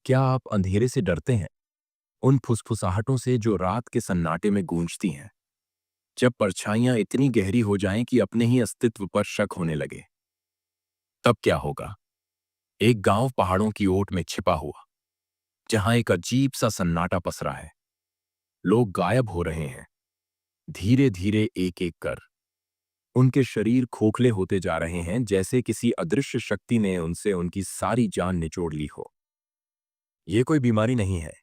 क्या आप अंधेरे से डरते हैं? उन फुसफुसाहटों से जो रात के सन्नाटे में गूंजती हैं, जब परछाइयां इतनी गहरी हो जाएं कि अपने ही अस्तित्व पर शक होने लगे। तब क्या होगा? एक गांव पहाड़ों की ओट में छिपा हुआ, जहां एक अजीब सा सन्नाटा पसरा है। लोग गायब हो रहे हैं, धीरे धीरे एक एक कर। उनके शरीर खोखले होते जा रहे हैं, जैसे किसी अदृश्य शक्ति ने उनसे उनकी सारी जान निचोड़ ली हो। ये कोई बीमारी नहीं है,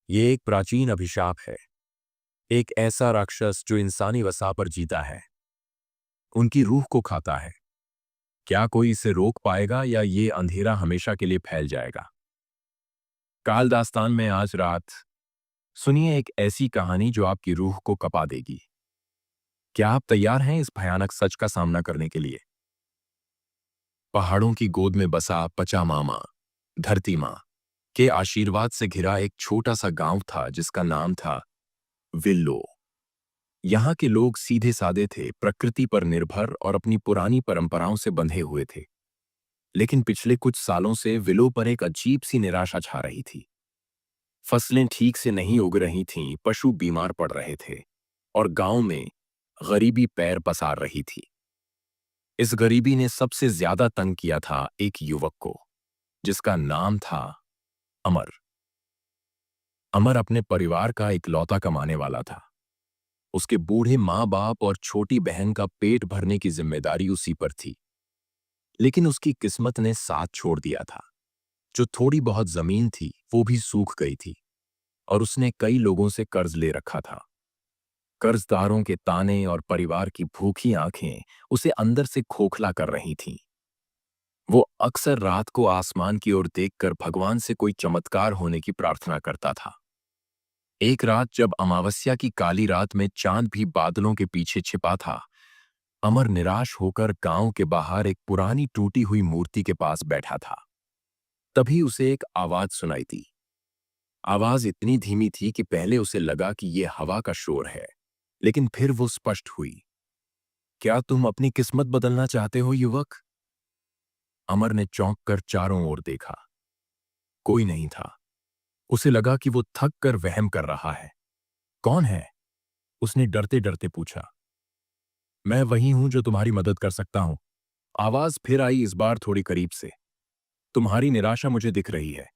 ये एक प्राचीन अभिशाप है। एक ऐसा राक्षस जो इंसानी वसा पर जीता है, उनकी रूह को खाता है। क्या कोई इसे रोक पाएगा या ये अंधेरा हमेशा के लिए फैल जाएगा? काल दास्तान में आज रात सुनिए एक ऐसी कहानी जो आपकी रूह को कपा देगी। क्या आप तैयार हैं इस भयानक सच का सामना करने के लिए? पहाड़ों की गोद में बसा पचामामा, धरती माँ के आशीर्वाद से घिरा एक छोटा सा गांव था जिसका नाम था विल्लो। यहाँ के लोग सीधे सादे थे, प्रकृति पर निर्भर और अपनी पुरानी परंपराओं से बंधे हुए थे। लेकिन पिछले कुछ सालों से विलो पर एक अजीब सी निराशा छा रही थी। फसलें ठीक से नहीं उग रही थीं, पशु बीमार पड़ रहे थे और गांव में गरीबी पैर पसार रही थी। इस गरीबी ने सबसे ज्यादा तंग किया था एक युवक को, जिसका नाम था अमर। अमर अपने परिवार का इकलौता कमाने वाला था। उसके बूढ़े माँ बाप और छोटी बहन का पेट भरने की जिम्मेदारी उसी पर थी। लेकिन उसकी किस्मत ने साथ छोड़ दिया था। जो थोड़ी बहुत जमीन थी वो भी सूख गई थी और उसने कई लोगों से कर्ज ले रखा था। कर्जदारों के ताने और परिवार की भूखी आंखें उसे अंदर से खोखला कर रही थीं। वो अक्सर रात को आसमान की ओर देखकर भगवान से कोई चमत्कार होने की प्रार्थना करता था। एक रात जब अमावस्या की काली रात में चांद भी बादलों के पीछे छिपा था, अमर निराश होकर गांव के बाहर एक पुरानी टूटी हुई मूर्ति के पास बैठा था। तभी उसे एक आवाज सुनाई दी। आवाज इतनी धीमी थी कि पहले उसे लगा कि यह हवा का शोर है, लेकिन फिर वो स्पष्ट हुई। क्या तुम अपनी किस्मत बदलना चाहते हो युवक? अमर ने चौंक कर चारों ओर देखा। कोई नहीं था। उसे लगा कि वो थक कर वहम कर रहा है। कौन है? उसने डरते डरते पूछा। मैं वही हूं जो तुम्हारी मदद कर सकता हूं। आवाज फिर आई, इस बार थोड़ी करीब से। तुम्हारी निराशा मुझे दिख रही है,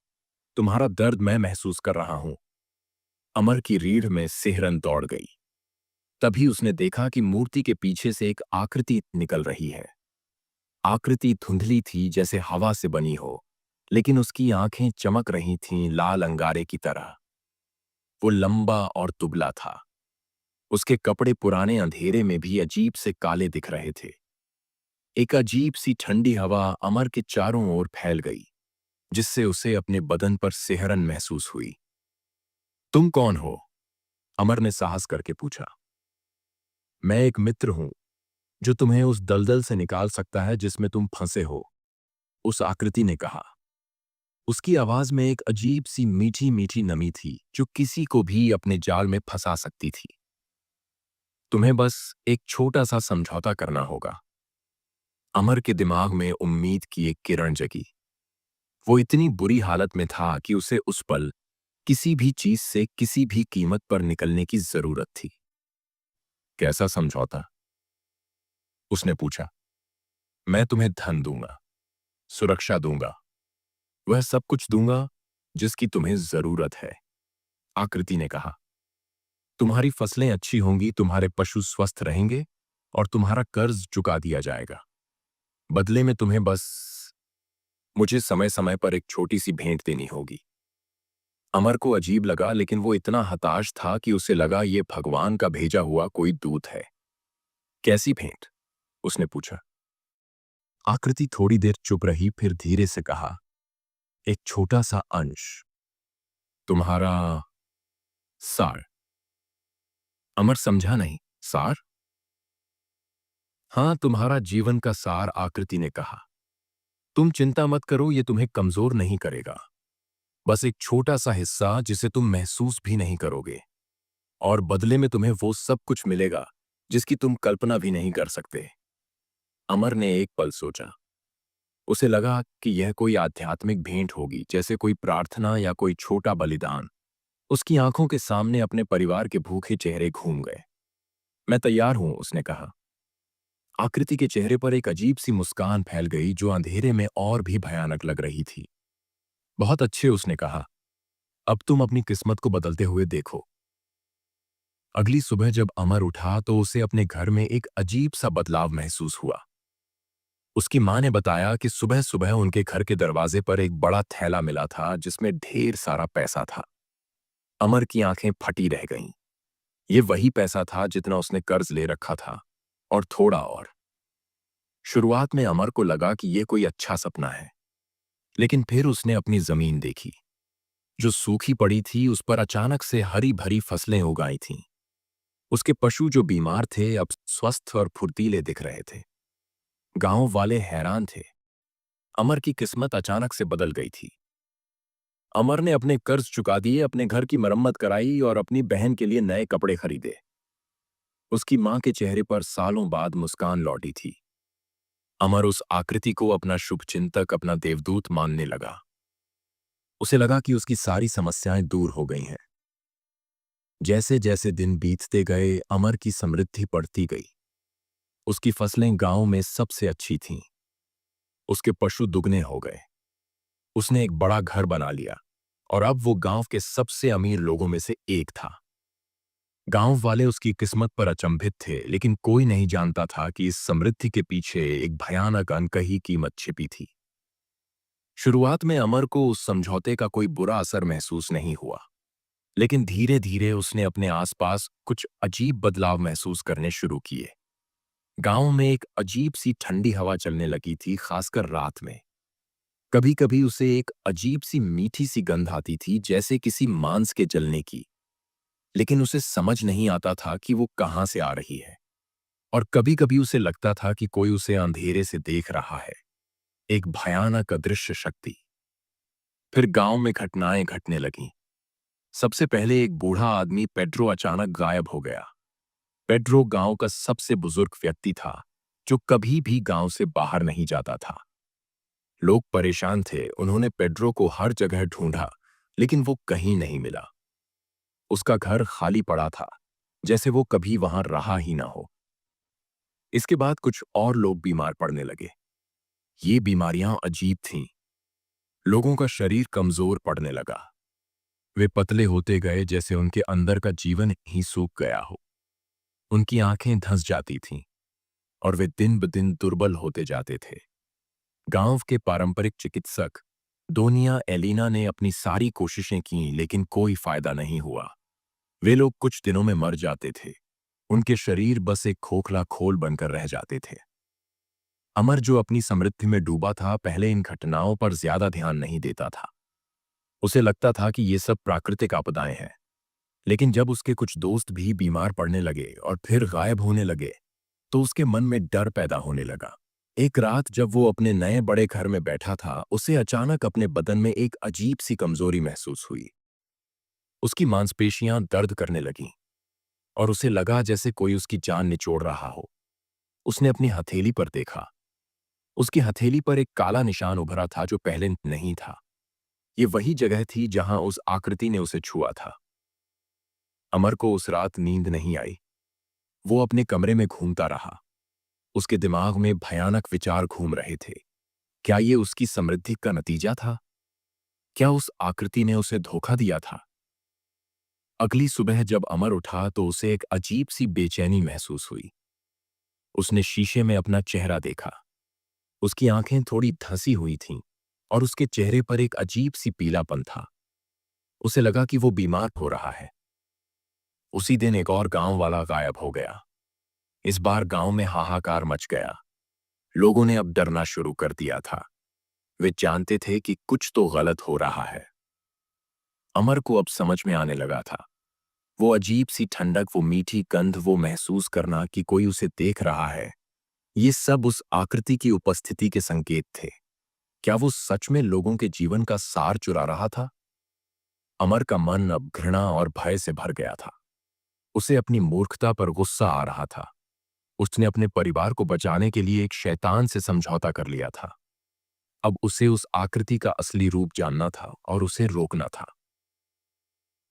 तुम्हारा दर्द मैं महसूस कर रहा हूं। अमर की रीढ़ में सिहरन दौड़ गई। तभी उसने देखा कि मूर्ति के पीछे से एक आकृति निकल रही है। आकृति धुंधली थी, जैसे हवा से बनी हो, लेकिन उसकी आंखें चमक रही थीं लाल अंगारे की तरह। वो लंबा और दुबला था। उसके कपड़े पुराने अंधेरे में भी अजीब से काले दिख रहे थे। एक अजीब सी ठंडी हवा अमर के चारों ओर फैल गई, जिससे उसे अपने बदन पर सिहरन महसूस हुई। तुम कौन हो? अमर ने साहस करके पूछा। मैं एक मित्र हूं जो तुम्हें उस दलदल से निकाल सकता है जिसमें तुम फंसे हो, उस आकृति ने कहा। उसकी आवाज में एक अजीब सी मीठी मीठी नमी थी जो किसी को भी अपने जाल में फंसा सकती थी। तुम्हें बस एक छोटा सा समझौता करना होगा। अमर के दिमाग में उम्मीद की एक किरण जगी। वो इतनी बुरी हालत में था कि उसे उस पल किसी भी चीज से किसी भी कीमत पर निकलने की जरूरत थी। कैसा समझौता? उसने पूछा। मैं तुम्हें धन दूंगा, सुरक्षा दूंगा, वह सब कुछ दूंगा जिसकी तुम्हें जरूरत है, आकृति ने कहा। तुम्हारी फसलें अच्छी होंगी, तुम्हारे पशु स्वस्थ रहेंगे और तुम्हारा कर्ज चुका दिया जाएगा। बदले में तुम्हें बस मुझे समय समय पर एक छोटी सी भेंट देनी होगी। अमर को अजीब लगा, लेकिन वो इतना हताश था कि उसे लगा ये भगवान का भेजा हुआ कोई दूत है। कैसी भेंट? उसने पूछा। आकृति थोड़ी देर चुप रही, फिर धीरे से कहा, एक छोटा सा अंश, तुम्हारा सार। अमर समझा नहीं। सार? हाँ, तुम्हारा जीवन का सार, आकृति ने कहा। तुम चिंता मत करो, ये तुम्हें कमजोर नहीं करेगा। बस एक छोटा सा हिस्सा जिसे तुम महसूस भी नहीं करोगे, और बदले में तुम्हें वो सब कुछ मिलेगा जिसकी तुम कल्पना भी नहीं कर सकते। अमर ने एक पल सोचा, उसे लगा कि यह कोई आध्यात्मिक भेंट होगी, जैसे कोई प्रार्थना या कोई छोटा बलिदान। उसकी आंखों के सामने अपने परिवार के भूखे चेहरे घूम गए। मैं तैयार हूं, उसने कहा। आकृति के चेहरे पर एक अजीब सी मुस्कान फैल गई जो अंधेरे में और भी भयानक लग रही थी। बहुत अच्छे, उसने कहा। अब तुम अपनी किस्मत को बदलते हुए देखो। अगली सुबह जब अमर उठा तो उसे अपने घर में एक अजीब सा बदलाव महसूस हुआ। उसकी मां ने बताया कि सुबह सुबह उनके घर के दरवाजे पर एक बड़ा थैला मिला था जिसमें ढेर सारा पैसा था। अमर की आंखें फटी रह गईं। ये वही पैसा था जितना उसने कर्ज ले रखा था, और थोड़ा और। शुरुआत में अमर को लगा कि ये कोई अच्छा सपना है, लेकिन फिर उसने अपनी जमीन देखी जो सूखी पड़ी थी। उस पर अचानक से हरी भरी फसलें उगाई थीं। उसके पशु जो बीमार थे अब स्वस्थ और फुर्तीले दिख रहे थे। गांव वाले हैरान थे। अमर की किस्मत अचानक से बदल गई थी। अमर ने अपने कर्ज चुका दिए, अपने घर की मरम्मत कराई और अपनी बहन के लिए नए कपड़े खरीदे। उसकी मां के चेहरे पर सालों बाद मुस्कान लौटी थी। अमर उस आकृति को अपना शुभचिंतक, अपना देवदूत मानने लगा। उसे लगा कि उसकी सारी समस्याएं दूर हो गई हैं। जैसे जैसे दिन बीतते गए, अमर की समृद्धि बढ़ती गई। उसकी फसलें गांव में सबसे अच्छी थीं। उसके पशु दुगने हो गए। उसने एक बड़ा घर बना लिया और अब वो गांव के सबसे अमीर लोगों में से एक था। गांव वाले उसकी किस्मत पर अचंभित थे, लेकिन कोई नहीं जानता था कि इस समृद्धि के पीछे एक भयानक अनकही कीमत छिपी थी। शुरुआत में अमर को उस समझौते का कोई बुरा असर महसूस नहीं हुआ, लेकिन धीरे धीरे उसने अपने आसपास कुछ अजीब बदलाव महसूस करने शुरू किए। गांव में एक अजीब सी ठंडी हवा चलने लगी थी, खासकर रात में। कभी कभी उसे एक अजीब सी मीठी सी गंध आती थी, जैसे किसी मांस के जलने की, लेकिन उसे समझ नहीं आता था कि वो कहां से आ रही है। और कभी कभी उसे लगता था कि कोई उसे अंधेरे से देख रहा है, एक भयानक अदृश्य शक्ति। फिर गांव में घटनाएं घटने लगीं। सबसे पहले एक बूढ़ा आदमी पेड्रो अचानक गायब हो गया। पेड्रो गांव का सबसे बुजुर्ग व्यक्ति था जो कभी भी गांव से बाहर नहीं जाता था। लोग परेशान थे। उन्होंने पेड्रो को हर जगह ढूंढा, लेकिन वो कहीं नहीं मिला। उसका घर खाली पड़ा था, जैसे वो कभी वहां रहा ही ना हो। इसके बाद कुछ और लोग बीमार पड़ने लगे। ये बीमारियां अजीब थीं। लोगों का शरीर कमजोर पड़ने लगा। वे पतले होते गए, जैसे उनके अंदर का जीवन ही सूख गया हो। उनकी आंखें धंस जाती थीं और वे दिन ब दिन दुर्बल होते जाते थे। गांव के पारंपरिक चिकित्सक दोनिया एलिना ने अपनी सारी कोशिशें की, लेकिन कोई फायदा नहीं हुआ। वे लोग कुछ दिनों में मर जाते थे। उनके शरीर बस एक खोखला खोल बनकर रह जाते थे। अमर, जो अपनी समृद्धि में डूबा था, पहले इन घटनाओं पर ज्यादा ध्यान नहीं देता था। उसे लगता था कि ये सब प्राकृतिक आपदाएं हैं। लेकिन जब उसके कुछ दोस्त भी बीमार पड़ने लगे और फिर गायब होने लगे, तो उसके मन में डर पैदा होने लगा। एक रात जब वो अपने नए बड़े घर में बैठा था, उसे अचानक अपने बदन में एक अजीब सी कमजोरी महसूस हुई। उसकी मांसपेशियां दर्द करने लगीं और उसे लगा जैसे कोई उसकी जान निचोड़ रहा हो। उसने अपनी हथेली पर देखा। उसकी हथेली पर एक काला निशान उभरा था जो पहले नहीं था। ये वही जगह थी जहां उस आकृति ने उसे छुआ था। अमर को उस रात नींद नहीं आई। वो अपने कमरे में घूमता रहा। उसके दिमाग में भयानक विचार घूम रहे थे। क्या ये उसकी समृद्धि का नतीजा था? क्या उस आकृति ने उसे धोखा दिया था? अगली सुबह जब अमर उठा तो उसे एक अजीब सी बेचैनी महसूस हुई। उसने शीशे में अपना चेहरा देखा। उसकी आंखें थोड़ी धंसी हुई थीं और उसके चेहरे पर एक अजीब सी पीलापन था। उसे लगा कि वो बीमार हो रहा है। उसी दिन एक और गांव वाला गायब हो गया। इस बार गांव में हाहाकार मच गया। लोगों ने अब डरना शुरू कर दिया था। वे जानते थे कि कुछ तो गलत हो रहा है। अमर को अब समझ में आने लगा था। वो अजीब सी ठंडक, वो मीठी गंध, वो महसूस करना कि कोई उसे देख रहा है, ये सब उस आकृति की उपस्थिति के संकेत थे। क्या वो सच में लोगों के जीवन का सार चुरा रहा था? अमर का मन अब घृणा और भय से भर गया था। उसे अपनी मूर्खता पर गुस्सा आ रहा था। उसने अपने परिवार को बचाने के लिए एक शैतान से समझौता कर लिया था। अब उसे उस आकृति का असली रूप जानना था और उसे रोकना था।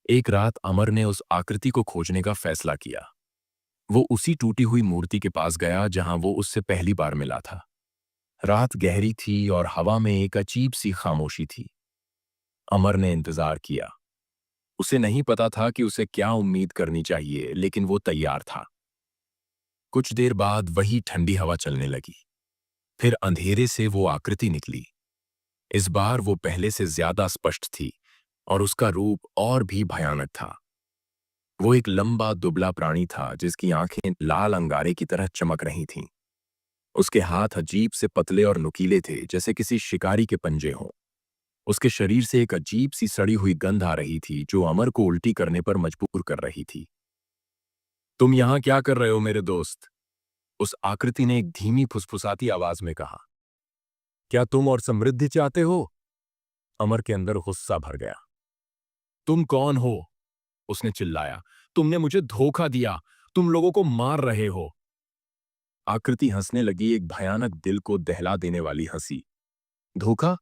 एक रात अमर ने उस आकृति को खोजने का फैसला किया। वो उसी टूटी हुई मूर्ति के पास गया जहां वो उससे पहली बार मिला था। रात गहरी थी और हवा में एक अजीब सी खामोशी थी। अमर ने इंतजार किया। उसे नहीं पता था कि उसे क्या उम्मीद करनी चाहिए, लेकिन वो तैयार था। कुछ देर बाद वही ठंडी हवा चलने लगी। फिर अंधेरे से वो आकृति निकली। इस बार वो पहले से ज्यादा स्पष्ट थी और उसका रूप और भी भयानक था। वो एक लंबा दुबला प्राणी था जिसकी आंखें लाल अंगारे की तरह चमक रही थीं। उसके हाथ अजीब से पतले और नुकीले थे, जैसे किसी शिकारी के पंजे हों। उसके शरीर से एक अजीब सी सड़ी हुई गंध आ रही थी जो अमर को उल्टी करने पर मजबूर कर रही थी। तुम यहां क्या कर रहे हो मेरे दोस्त? उस आकृति ने एक धीमी फुसफुसाती आवाज में कहा। क्या तुम और समृद्धि चाहते हो? अमर के अंदर गुस्सा भर गया। तुम कौन हो? उसने चिल्लाया। तुमने मुझे धोखा दिया। तुम लोगों को मार रहे हो। आकृति हंसने लगी, एक भयानक दिल को दहला देने वाली हंसी। धोखा?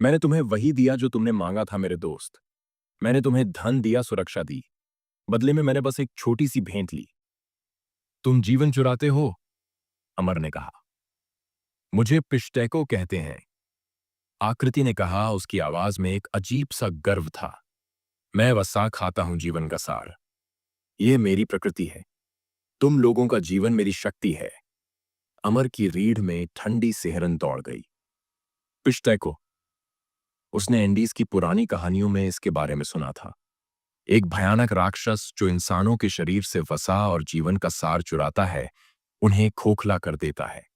मैंने तुम्हें वही दिया जो तुमने मांगा था मेरे दोस्त। मैंने तुम्हें धन दिया, सुरक्षा दी। बदले में मैंने बस एक छोटी सी भेंट ली। तुम जीवन चुराते हो? अमर ने कहा। मुझे पिश्टैको कहते हैं, आकृति ने कहा। उसकी आवाज में एक अजीब सा गर्व था। मैं वसा खाता हूं जीवन का सार। ये मेरी प्रकृति है। तुम लोगों का जीवन मेरी शक्ति है। अमर की रीढ़ में ठंडी सिहरन दौड़ गई। पिश्तैको। उसने एंडीज की पुरानी कहानियों में इसके बारे में सुना था। एक भयानक राक्षस जो इंसानों के शरीर से वसा और जीवन का सार चुराता है, उन्हें खोखला कर देता है।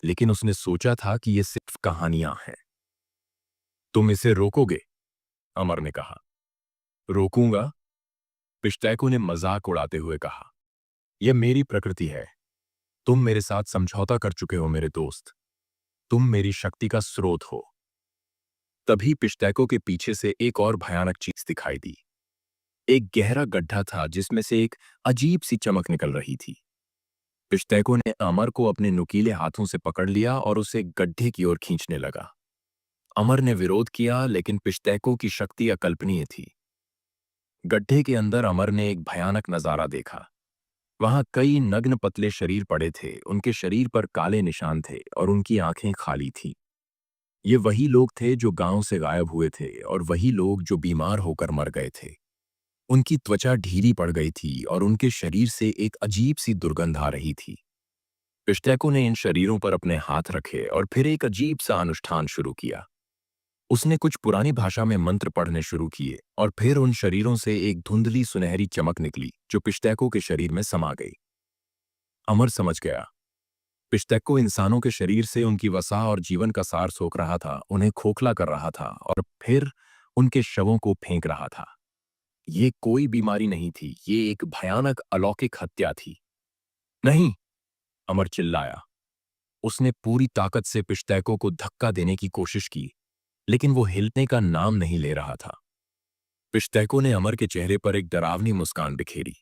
लेकिन उसने सोचा था कि ये सिर्फ कहानियां हैं। तुम इसे रोकोगे? अमर ने कहा। रोकूंगा? पिश्तैको ने मजाक उड़ाते हुए कहा। यह मेरी प्रकृति है। तुम मेरे साथ समझौता कर चुके हो मेरे दोस्त। तुम मेरी शक्ति का स्रोत हो। तभी पिश्तैको के पीछे से एक और भयानक चीज दिखाई दी। एक गहरा गड्ढा था जिसमें से एक अजीब सी चमक निकल रही थी। पिश्तैको ने अमर को अपने नुकीले हाथों से पकड़ लिया और उसे गड्ढे की ओर खींचने लगा। अमर ने विरोध किया, लेकिन पिश्तैको की शक्ति अकल्पनीय थी। गड्ढे के अंदर अमर ने एक भयानक नजारा देखा। वहां कई नग्न पतले शरीर पड़े थे। उनके शरीर पर काले निशान थे और उनकी आंखें खाली थीं। ये वही लोग थे जो गांव से गायब हुए थे और वही लोग जो बीमार होकर मर गए थे। उनकी त्वचा ढीली पड़ गई थी और उनके शरीर से एक अजीब सी दुर्गंध आ रही थी। पिश्तैको ने इन शरीरों पर अपने हाथ रखे और फिर एक अजीब सा अनुष्ठान शुरू किया। उसने कुछ पुरानी भाषा में मंत्र पढ़ने शुरू किए और फिर उन शरीरों से एक धुंधली सुनहरी चमक निकली जो पिश्तैको के शरीर में समा गई। अमर समझ गया। पिश्तैको इंसानों के शरीर से उनकी वसा और जीवन का सार सोख रहा था, उन्हें खोखला कर रहा था और फिर उनके शवों को फेंक रहा था। ये कोई बीमारी नहीं थी, ये एक भयानक अलौकिक हत्या थी। नहीं! अमर चिल्लाया। उसने पूरी ताकत से पिश्तैको को धक्का देने की कोशिश की, लेकिन वो हिलने का नाम नहीं ले रहा था। पिश्तैको ने अमर के चेहरे पर एक डरावनी मुस्कान बिखेरी।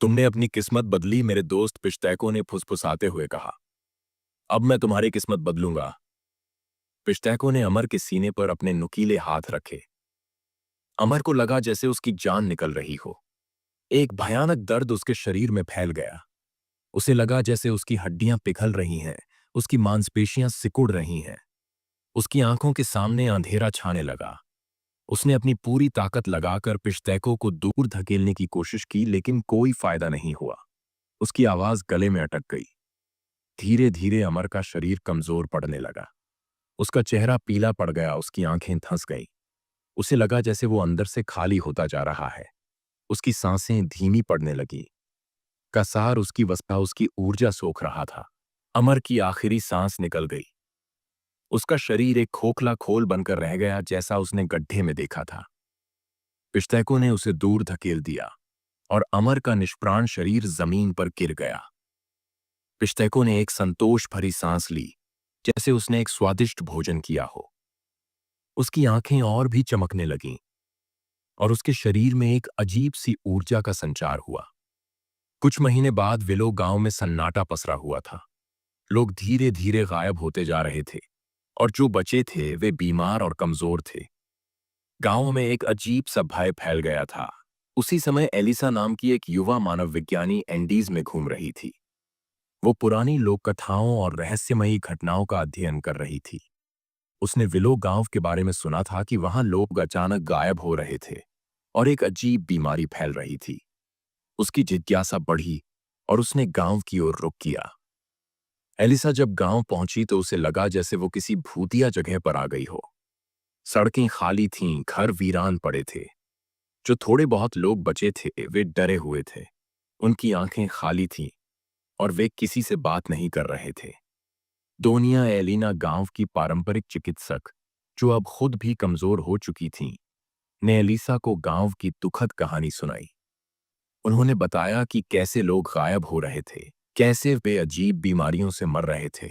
तुमने अपनी किस्मत बदली मेरे दोस्त, पिश्तैको ने फुसफुसाते हुए कहा। अब मैं तुम्हारी किस्मत बदलूंगा। पिश्तैको ने अमर के सीने पर अपने नुकीले हाथ रखे। अमर को लगा जैसे उसकी जान निकल रही हो। एक भयानक दर्द उसके शरीर में फैल गया। उसे लगा जैसे उसकी हड्डियां पिघल रही हैं, उसकी मांसपेशियां सिकुड़ रही हैं। उसकी आंखों के सामने अंधेरा छाने लगा। उसने अपनी पूरी ताकत लगाकर पिश्तैको को दूर धकेलने की कोशिश की, लेकिन कोई फायदा नहीं हुआ। उसकी आवाज गले में अटक गई। धीरे धीरे अमर का शरीर कमजोर पड़ने लगा। उसका चेहरा पीला पड़ गया, उसकी आंखें धंस गईं। उसे लगा जैसे वो अंदर से खाली होता जा रहा है। उसकी सांसें धीमी पड़ने लगीं। कसार उसकी वसा, उसकी ऊर्जा सोख रहा था। अमर की आखिरी सांस निकल गई। उसका शरीर एक खोखला खोल बनकर रह गया, जैसा उसने गड्ढे में देखा था। पिश्तैको ने उसे दूर धकेल दिया और अमर का निष्प्राण शरीर जमीन पर गिर गया। पिश्तैको ने एक संतोष भरी सांस ली, जैसे उसने एक स्वादिष्ट भोजन किया हो। उसकी आंखें और भी चमकने लगीं और उसके शरीर में एक अजीब सी ऊर्जा का संचार हुआ। कुछ महीने बाद विलो गांव में सन्नाटा पसरा हुआ था। लोग धीरे धीरे गायब होते जा रहे थे। और जो बचे थे वे बीमार और कमजोर थे। गांव में एक अजीब सा भय फैल गया था। उसी समय एलिसा नाम की एक युवा मानव विज्ञानी एंडीज में घूम रही थी। वो पुरानी लोक कथाओं और रहस्यमयी घटनाओं का अध्ययन कर रही थी। उसने विलो गांव के बारे में सुना था कि वहां लोग अचानक गायब हो रहे थे और एक अजीब बीमारी फैल रही थी। उसकी जिज्ञासा बढ़ी और उसने गांव की ओर रुख किया। एलिसा जब गांव पहुंची तो उसे लगा जैसे वो किसी भूतिया जगह पर आ गई हो। सड़कें खाली थीं, घर वीरान पड़े थे। जो थोड़े बहुत लोग बचे थे वे डरे हुए थे। उनकी आंखें खाली थीं और वे किसी से बात नहीं कर रहे थे। दोनिया एलिना गांव की पारंपरिक चिकित्सक, जो अब खुद भी कमजोर हो चुकी थीं, ने एलिसा को गांव की दुखद कहानी सुनाई। उन्होंने बताया कि कैसे लोग गायब हो रहे थे, कैसे वे अजीब बीमारियों से मर रहे थे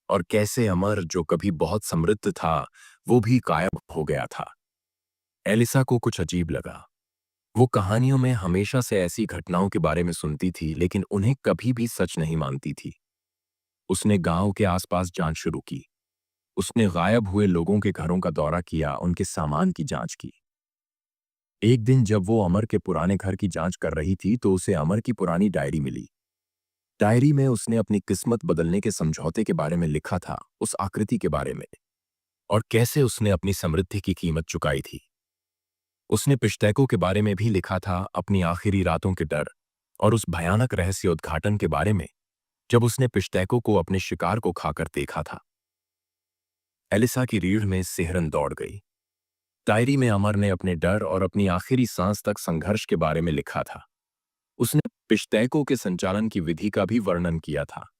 और कैसे अमर, जो कभी बहुत समृद्ध था, वो भी गायब हो गया था। एलिसा को कुछ अजीब लगा। वो कहानियों में हमेशा से ऐसी घटनाओं के बारे में सुनती थी, लेकिन उन्हें कभी भी सच नहीं मानती थी। उसने गांव के आसपास जांच शुरू की। उसने गायब हुए लोगों के घरों का दौरा किया, उनके सामान की जांच की। एक दिन जब वो अमर के पुराने घर की जांच कर रही थी तो उसे अमर की पुरानी डायरी मिली। डायरी में उसने अपनी किस्मत बदलने के समझौते के बारे में लिखा था, उस आकृति के बारे में, और कैसे उसने अपनी समृद्धि की कीमत चुकाई थी। उसने पिश्तैको के बारे में भी लिखा था, अपनी आखिरी रातों के डर और उस भयानक रहस्योद्घाटन के बारे में जब उसने पिश्तैको को अपने शिकार को खाकर देखा था। एलिसा की रीढ़ में सिहरन दौड़ गई। डायरी में अमर ने अपने डर और अपनी आखिरी सांस तक संघर्ष के बारे में लिखा था। उसने पिश्तैको के संचालन की विधि का भी वर्णन किया था,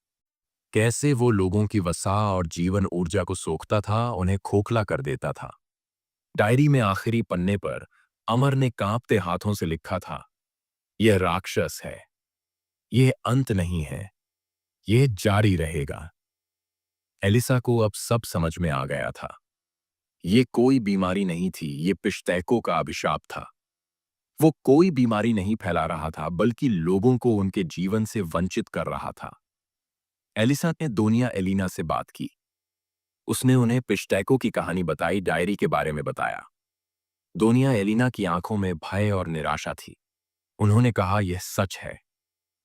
कैसे वो लोगों की वसा और जीवन ऊर्जा को सोखता था, उन्हें खोखला कर देता था। डायरी में आखिरी पन्ने पर अमर ने कांपते हाथों से लिखा था, यह राक्षस है, यह अंत नहीं है, यह जारी रहेगा। एलिसा को अब सब समझ में आ गया था। ये कोई बीमारी नहीं थी, ये पिश्तैको का अभिशाप था। वो कोई बीमारी नहीं फैला रहा था, बल्कि लोगों को उनके जीवन से वंचित कर रहा था। एलिसा ने दोनिया एलिना से बात की। उसने उन्हें पिश्तैको की कहानी बताई, डायरी के बारे में बताया। दोनिया एलिना की आंखों में भय और निराशा थी। उन्होंने कहा, यह सच है।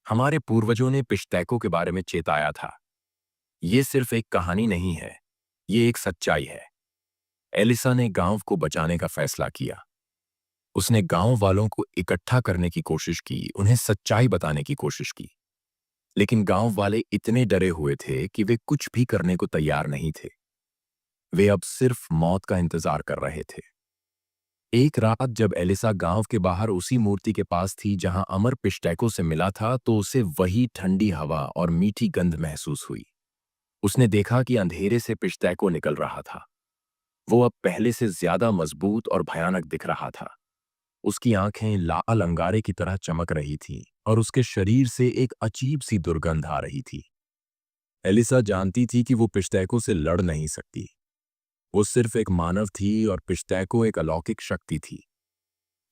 हमारे पूर्वजों ने पिश्तैको के बारे में चेताया था। ये सिर्फ एक कहानी नहीं है, ये एक सच्चाई है। एलिसा ने गांव को बचाने का फैसला किया। उसने गांव वालों को इकट्ठा करने की कोशिश की, उन्हें सच्चाई बताने की कोशिश की। लेकिन गांव वाले इतने डरे हुए थे कि वे कुछ भी करने को तैयार नहीं थे। वे अब सिर्फ मौत का इंतजार कर रहे थे। एक रात जब एलिसा गांव के बाहर उसी मूर्ति के पास थी जहां अमर पिश्तैको से मिला था, तो उसे वही ठंडी हवा और मीठी गंध महसूस हुई। उसने देखा कि अंधेरे से पिश्तैको निकल रहा था। वो अब पहले से ज्यादा मजबूत और भयानक दिख रहा था। उसकी आंखें लाल अंगारे की तरह चमक रही थीं और उसके शरीर से एक अजीब सी दुर्गंध आ रही थी। एलिसा जानती थी कि वो पिश्तैको से लड़ नहीं सकती। वो सिर्फ एक मानव थी और पिश्तैको एक अलौकिक शक्ति थी।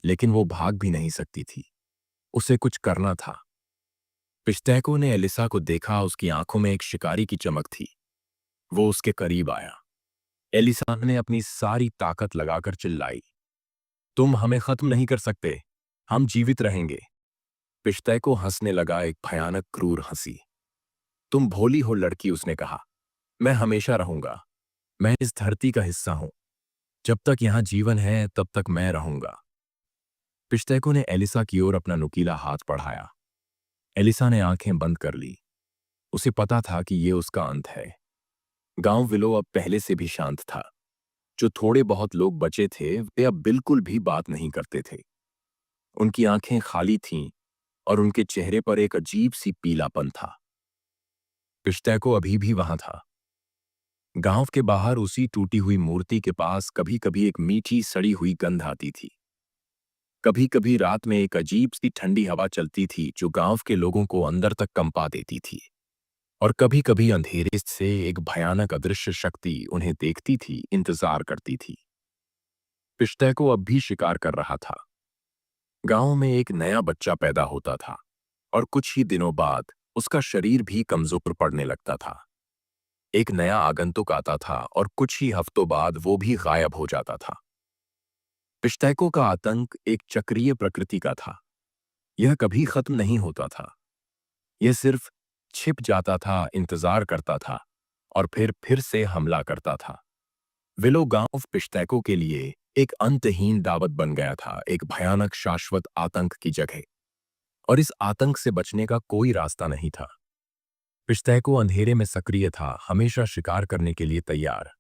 लेकिन वो भाग भी नहीं सकती थी। उसे कुछ करना था। पिश्तैको ने एलिसा को देखा, उसकी आंखों में एक शिकारी की चमक थी। वो उसके करीब आया। एलिसा ने अपनी सारी ताकत लगाकर चिल्लाई, तुम हमें खत्म नहीं कर सकते, हम जीवित रहेंगे। पिश्तैको हंसने लगा, एक भयानक क्रूर हंसी। तुम भोली हो लड़की, उसने कहा। मैं हमेशा रहूंगा। मैं इस धरती का हिस्सा हूं। जब तक यहां जीवन है तब तक मैं रहूंगा। पिश्तैको ने एलिसा की ओर अपना नुकीला हाथ बढ़ाया। एलिसा ने आंखें बंद कर ली। उसे पता था कि ये उसका अंत है। गांव विलो अब पहले से भी शांत था। जो थोड़े बहुत लोग बचे थे वे अब बिल्कुल भी बात नहीं करते थे। उनकी आंखें खाली थीं और उनके चेहरे पर एक अजीब सी पीलापन था। पिश्तैको अभी भी वहां था। गांव के बाहर उसी टूटी हुई मूर्ति के पास कभी कभी एक मीठी सड़ी हुई गंध आती थी। कभी कभी रात में एक अजीब सी ठंडी हवा चलती थी जो गांव के लोगों को अंदर तक कंपा देती थी। और कभी कभी अंधेरे से एक भयानक अदृश्य शक्ति उन्हें देखती थी, इंतजार करती थी। पिश्तैको अब भी शिकार कर रहा था। गांव में एक नया बच्चा पैदा होता था और कुछ ही दिनों बाद उसका शरीर भी कमजोर पड़ने लगता था। एक नया आगंतुक आता था और कुछ ही हफ्तों बाद वो भी गायब हो जाता था। पिश्तैको का आतंक एक चक्रीय प्रकृति का था। यह कभी खत्म नहीं होता था। यह सिर्फ छिप जाता था, इंतजार करता था और फिर से हमला करता था। विलो गांव पिश्तैको के लिए एक अंतहीन दावत बन गया था, एक भयानक शाश्वत आतंक की जगह। और इस आतंक से बचने का कोई रास्ता नहीं था। पिश्तैको अंधेरे में सक्रिय था, हमेशा शिकार करने के लिए तैयार।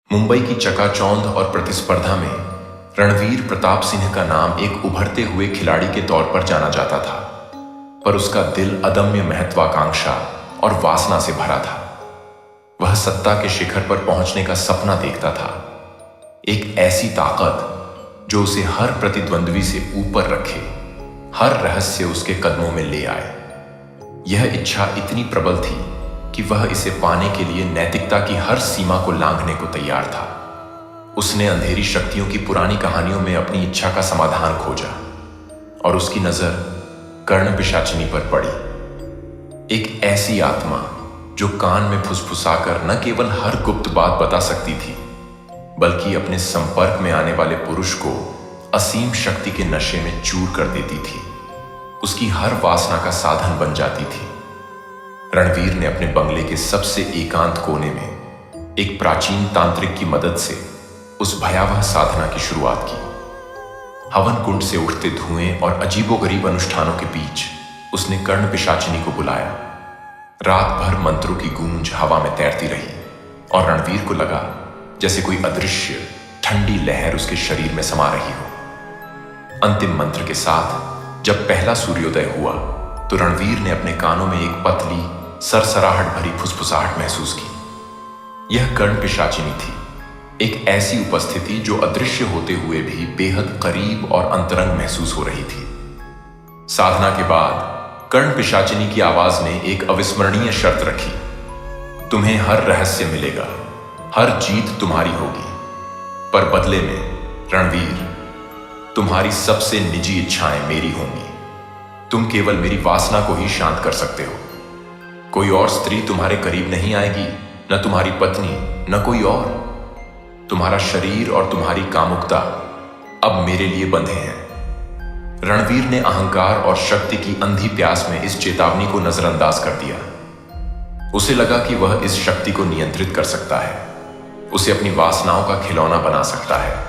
मुंबई की चकाचौंध और प्रतिस्पर्धा में रणवीर प्रताप सिंह का नाम एक उभरते हुए खिलाड़ी के तौर पर जाना जाता था, पर उसका दिल अदम्य महत्वाकांक्षा और वासना से भरा था। वह सत्ता के शिखर पर पहुंचने का सपना देखता था, एक ऐसी ताकत जो उसे हर प्रतिद्वंद्वी से ऊपर रखे, हर रहस्य उसके कदमों में ले आए। यह इच्छा इतनी प्रबल थी कि वह इसे पाने के लिए नैतिकता की हर सीमा को लांघने को तैयार था। उसने अंधेरी शक्तियों की पुरानी कहानियों में अपनी इच्छा का समाधान खोजा और उसकी नजर कर्ण पिशाचिनी पर पड़ी। एक ऐसी आत्मा जो कान में फुसफुसाकर न केवल हर गुप्त बात बता सकती थी, बल्कि अपने संपर्क में आने वाले पुरुष को असीम शक्ति के नशे में चूर कर देती थी, उसकी हर वासना का साधन बन जाती थी। रणवीर ने अपने बंगले के सबसे एकांत कोने में एक प्राचीन तांत्रिक की मदद से उस भयावह साधना की शुरुआत की। हवन कुंड से उठते धुएं और अजीबोगरीब अनुष्ठानों के बीच उसने कर्ण पिशाचिनी को बुलाया। रात भर मंत्रों की गूंज हवा में तैरती रही और रणवीर को लगा जैसे कोई अदृश्य ठंडी लहर उसके शरीर में समा रही हो। अंतिम मंत्र के साथ जब पहला सूर्योदय हुआ तो रणवीर ने अपने कानों में एक पतली सरसराहट भरी फुसफुसाहट महसूस की। यह कर्ण पिशाचिनी थी, एक ऐसी उपस्थिति जो अदृश्य होते हुए भी बेहद करीब और अंतरंग महसूस हो रही थी। साधना के बाद कर्ण पिशाचिनी की आवाज ने एक अविस्मरणीय शर्त रखी, तुम्हें हर रहस्य मिलेगा, हर जीत तुम्हारी होगी, पर बदले में रणवीर तुम्हारी सबसे निजी इच्छाएं मेरी होंगी। तुम केवल मेरी वासना को ही शांत कर सकते हो। कोई और स्त्री तुम्हारे करीब नहीं आएगी, न तुम्हारी पत्नी, न कोई और। तुम्हारा शरीर और तुम्हारी कामुकता अब मेरे लिए बंधे हैं। रणवीर ने अहंकार और शक्ति की अंधी प्यास में इस चेतावनी को नजरअंदाज कर दिया। उसे लगा कि वह इस शक्ति को नियंत्रित कर सकता है, उसे अपनी वासनाओं का खिलौना बना सकता है,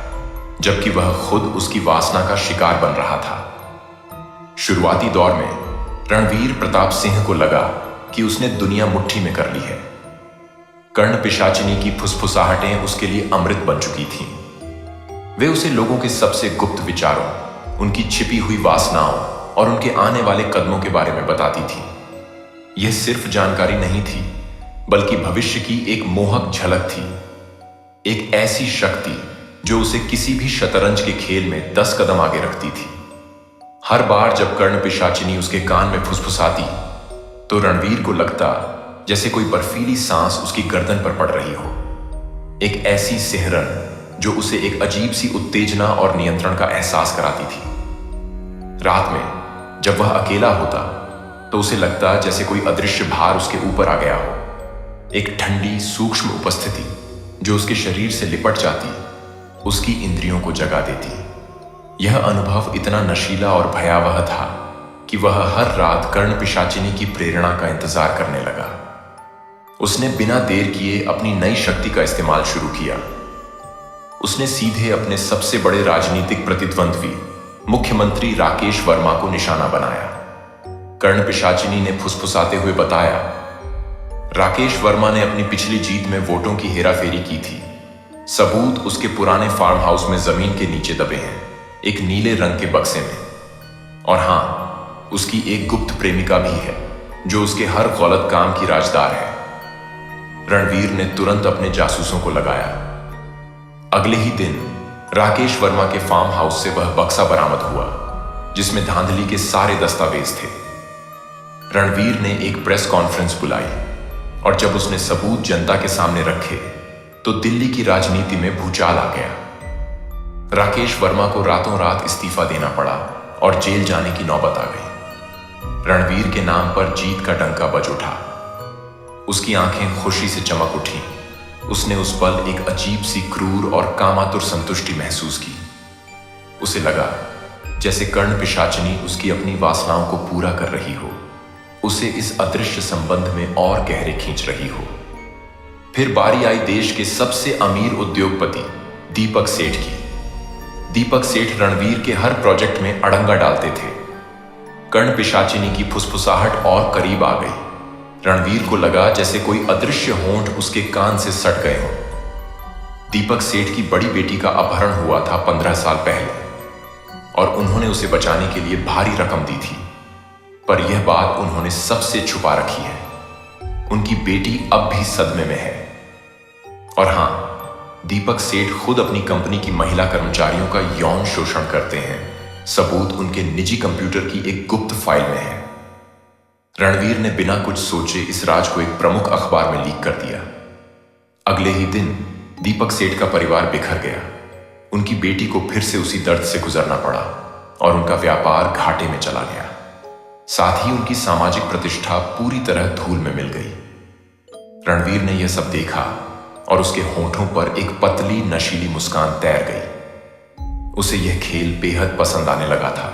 जबकि वह खुद उसकी वासना का शिकार बन रहा था। शुरुआती दौर में रणवीर प्रताप सिंह को लगा कि उसने दुनिया मुट्ठी में कर ली है। कर्ण पिशाचिनी की फुसफुसाहटें उसके लिए अमृत बन चुकी थीं। वे उसे लोगों के सबसे गुप्त विचारों, उनकी छिपी हुई वासनाओं और उनके आने वाले कदमों के बारे में बताती थी। यह सिर्फ जानकारी नहीं थी, बल्कि भविष्य की एक मोहक झलक थी, एक ऐसी शक्ति जो उसे किसी भी शतरंज के खेल में 10 कदम आगे रखती थी। हर बार जब कर्ण पिशाचिनी उसके कान में फुसफुसाती तो रणवीर को लगता जैसे कोई बर्फीली सांस उसकी गर्दन पर पड़ रही हो, एक ऐसी सिहरन जो उसे एक अजीब सी उत्तेजना और नियंत्रण का एहसास कराती थी। रात में जब वह अकेला होता तो उसे लगता जैसे कोई अदृश्य भार उसके ऊपर आ गया हो, एक ठंडी सूक्ष्म उपस्थिति जो उसके शरीर से लिपट जाती, उसकी इंद्रियों को जगा देती। यह अनुभव इतना नशीला और भयावह था कि वह हर रात कर्ण पिशाचिनी की प्रेरणा का इंतजार करने लगा। उसने बिना देर किए अपनी नई शक्ति का इस्तेमाल शुरू किया। उसने सीधे अपने सबसे बड़े राजनीतिक प्रतिद्वंद्वी मुख्यमंत्री राकेश वर्मा को निशाना बनाया। कर्ण पिशाचिनी ने फुसफुसाते हुए बताया, राकेश वर्मा ने अपनी पिछली जीत में वोटों की हेराफेरी की थी। सबूत उसके पुराने फार्म हाउस में जमीन के नीचे दबे हैं, एक नीले रंग के बक्से में। और हां, उसकी एक गुप्त प्रेमिका भी है जो उसके हर गलत काम की राजदार है। रणवीर ने तुरंत अपने जासूसों को लगाया। अगले ही दिन राकेश वर्मा के फार्म हाउस से वह बक्सा बरामद हुआ जिसमें धांधली के सारे दस्तावेज थे। रणवीर ने एक प्रेस कॉन्फ्रेंस बुलाई और जब उसने सबूत जनता के सामने रखे तो दिल्ली की राजनीति में भूचाल आ गया। राकेश वर्मा को रातों रात इस्तीफा देना पड़ा और जेल जाने की नौबत आ गई। रणवीर के नाम पर जीत का डंका बज उठा। उसकी आंखें खुशी से चमक उठी। उसने उस पल एक अजीब सी क्रूर और कामातुर संतुष्टि महसूस की। उसे लगा जैसे कर्ण पिशाचिनी उसकी अपनी वासनाओं को पूरा कर रही हो, उसे इस अदृश्य संबंध में और गहरे खींच रही हो। फिर बारी आई देश के सबसे अमीर उद्योगपति दीपक सेठ की। दीपक सेठ रणवीर के हर प्रोजेक्ट में अड़ंगा डालते थे। कर्ण पिशाचिनी की फुसफुसाहट और करीब आ गई। रणवीर को लगा जैसे कोई अदृश्य होंठ उसके कान से सट गए हों। दीपक सेठ की बड़ी बेटी का अपहरण हुआ था 15 साल पहले और उन्होंने उसे बचाने के लिए भारी रकम दी थी, पर यह बात उन्होंने सबसे छुपा रखी है। उनकी बेटी अब भी सदमे में है। और हां, दीपक सेठ खुद अपनी कंपनी की महिला कर्मचारियों का यौन शोषण करते हैं। सबूत उनके निजी कंप्यूटर की एक गुप्त फाइल में है। रणवीर ने बिना कुछ सोचे इस राज को एक प्रमुख अखबार में लीक कर दिया। अगले ही दिन दीपक सेठ का परिवार बिखर गया। उनकी बेटी को फिर से उसी दर्द से गुजरना पड़ा और उनका व्यापार घाटे में चला गया। साथ ही उनकी सामाजिक प्रतिष्ठा पूरी तरह धूल में मिल गई। रणवीर ने यह सब देखा और उसके होंठों पर एक पतली नशीली मुस्कान तैर गई। उसे यह खेल बेहद पसंद आने लगा था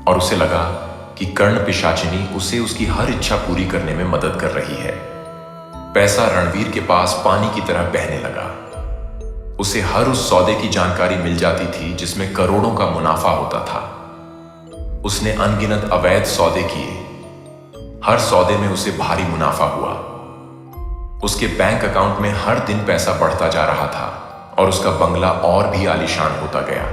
और उसे लगा कि कर्ण पिशाचिनी उसे उसकी हर इच्छा पूरी करने में मदद कर रही है। पैसा रणवीर के पास पानी की तरह बहने लगा। उसे हर उस सौदे की जानकारी मिल जाती थी जिसमें करोड़ों का मुनाफा होता था। उसने अनगिनत अवैध सौदे किए। हर सौदे में उसे भारी मुनाफा हुआ। उसके बैंक अकाउंट में हर दिन पैसा बढ़ता जा रहा था और उसका बंगला और भी आलीशान होता गया।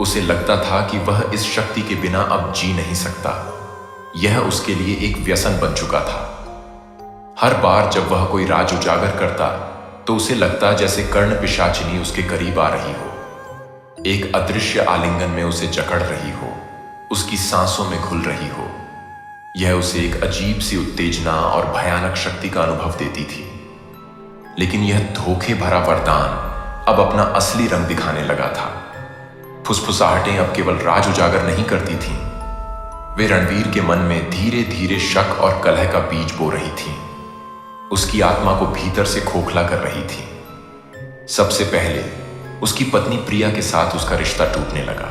उसे लगता था कि वह इस शक्ति के बिना अब जी नहीं सकता। यह उसके लिए एक व्यसन बन चुका था। हर बार जब वह कोई राज उजागर करता तो उसे लगता जैसे कर्ण पिशाचिनी उसके करीब आ रही हो, एक अदृश्य आलिंगन में उसे जकड़ रही हो, उसकी सांसों में घुल रही हो। यह उसे एक अजीब सी उत्तेजना और भयानक शक्ति का अनुभव देती थी। लेकिन यह धोखे भरा वरदान अब अपना असली रंग दिखाने लगा था। फुसफुसाहटें अब केवल राज उजागर नहीं करती थीं, वे रणवीर के मन में धीरे धीरे शक और कलह का बीज बो रही थीं। उसकी आत्मा को भीतर से खोखला कर रही थी। सबसे पहले उसकी पत्नी प्रिया के साथ उसका रिश्ता टूटने लगा।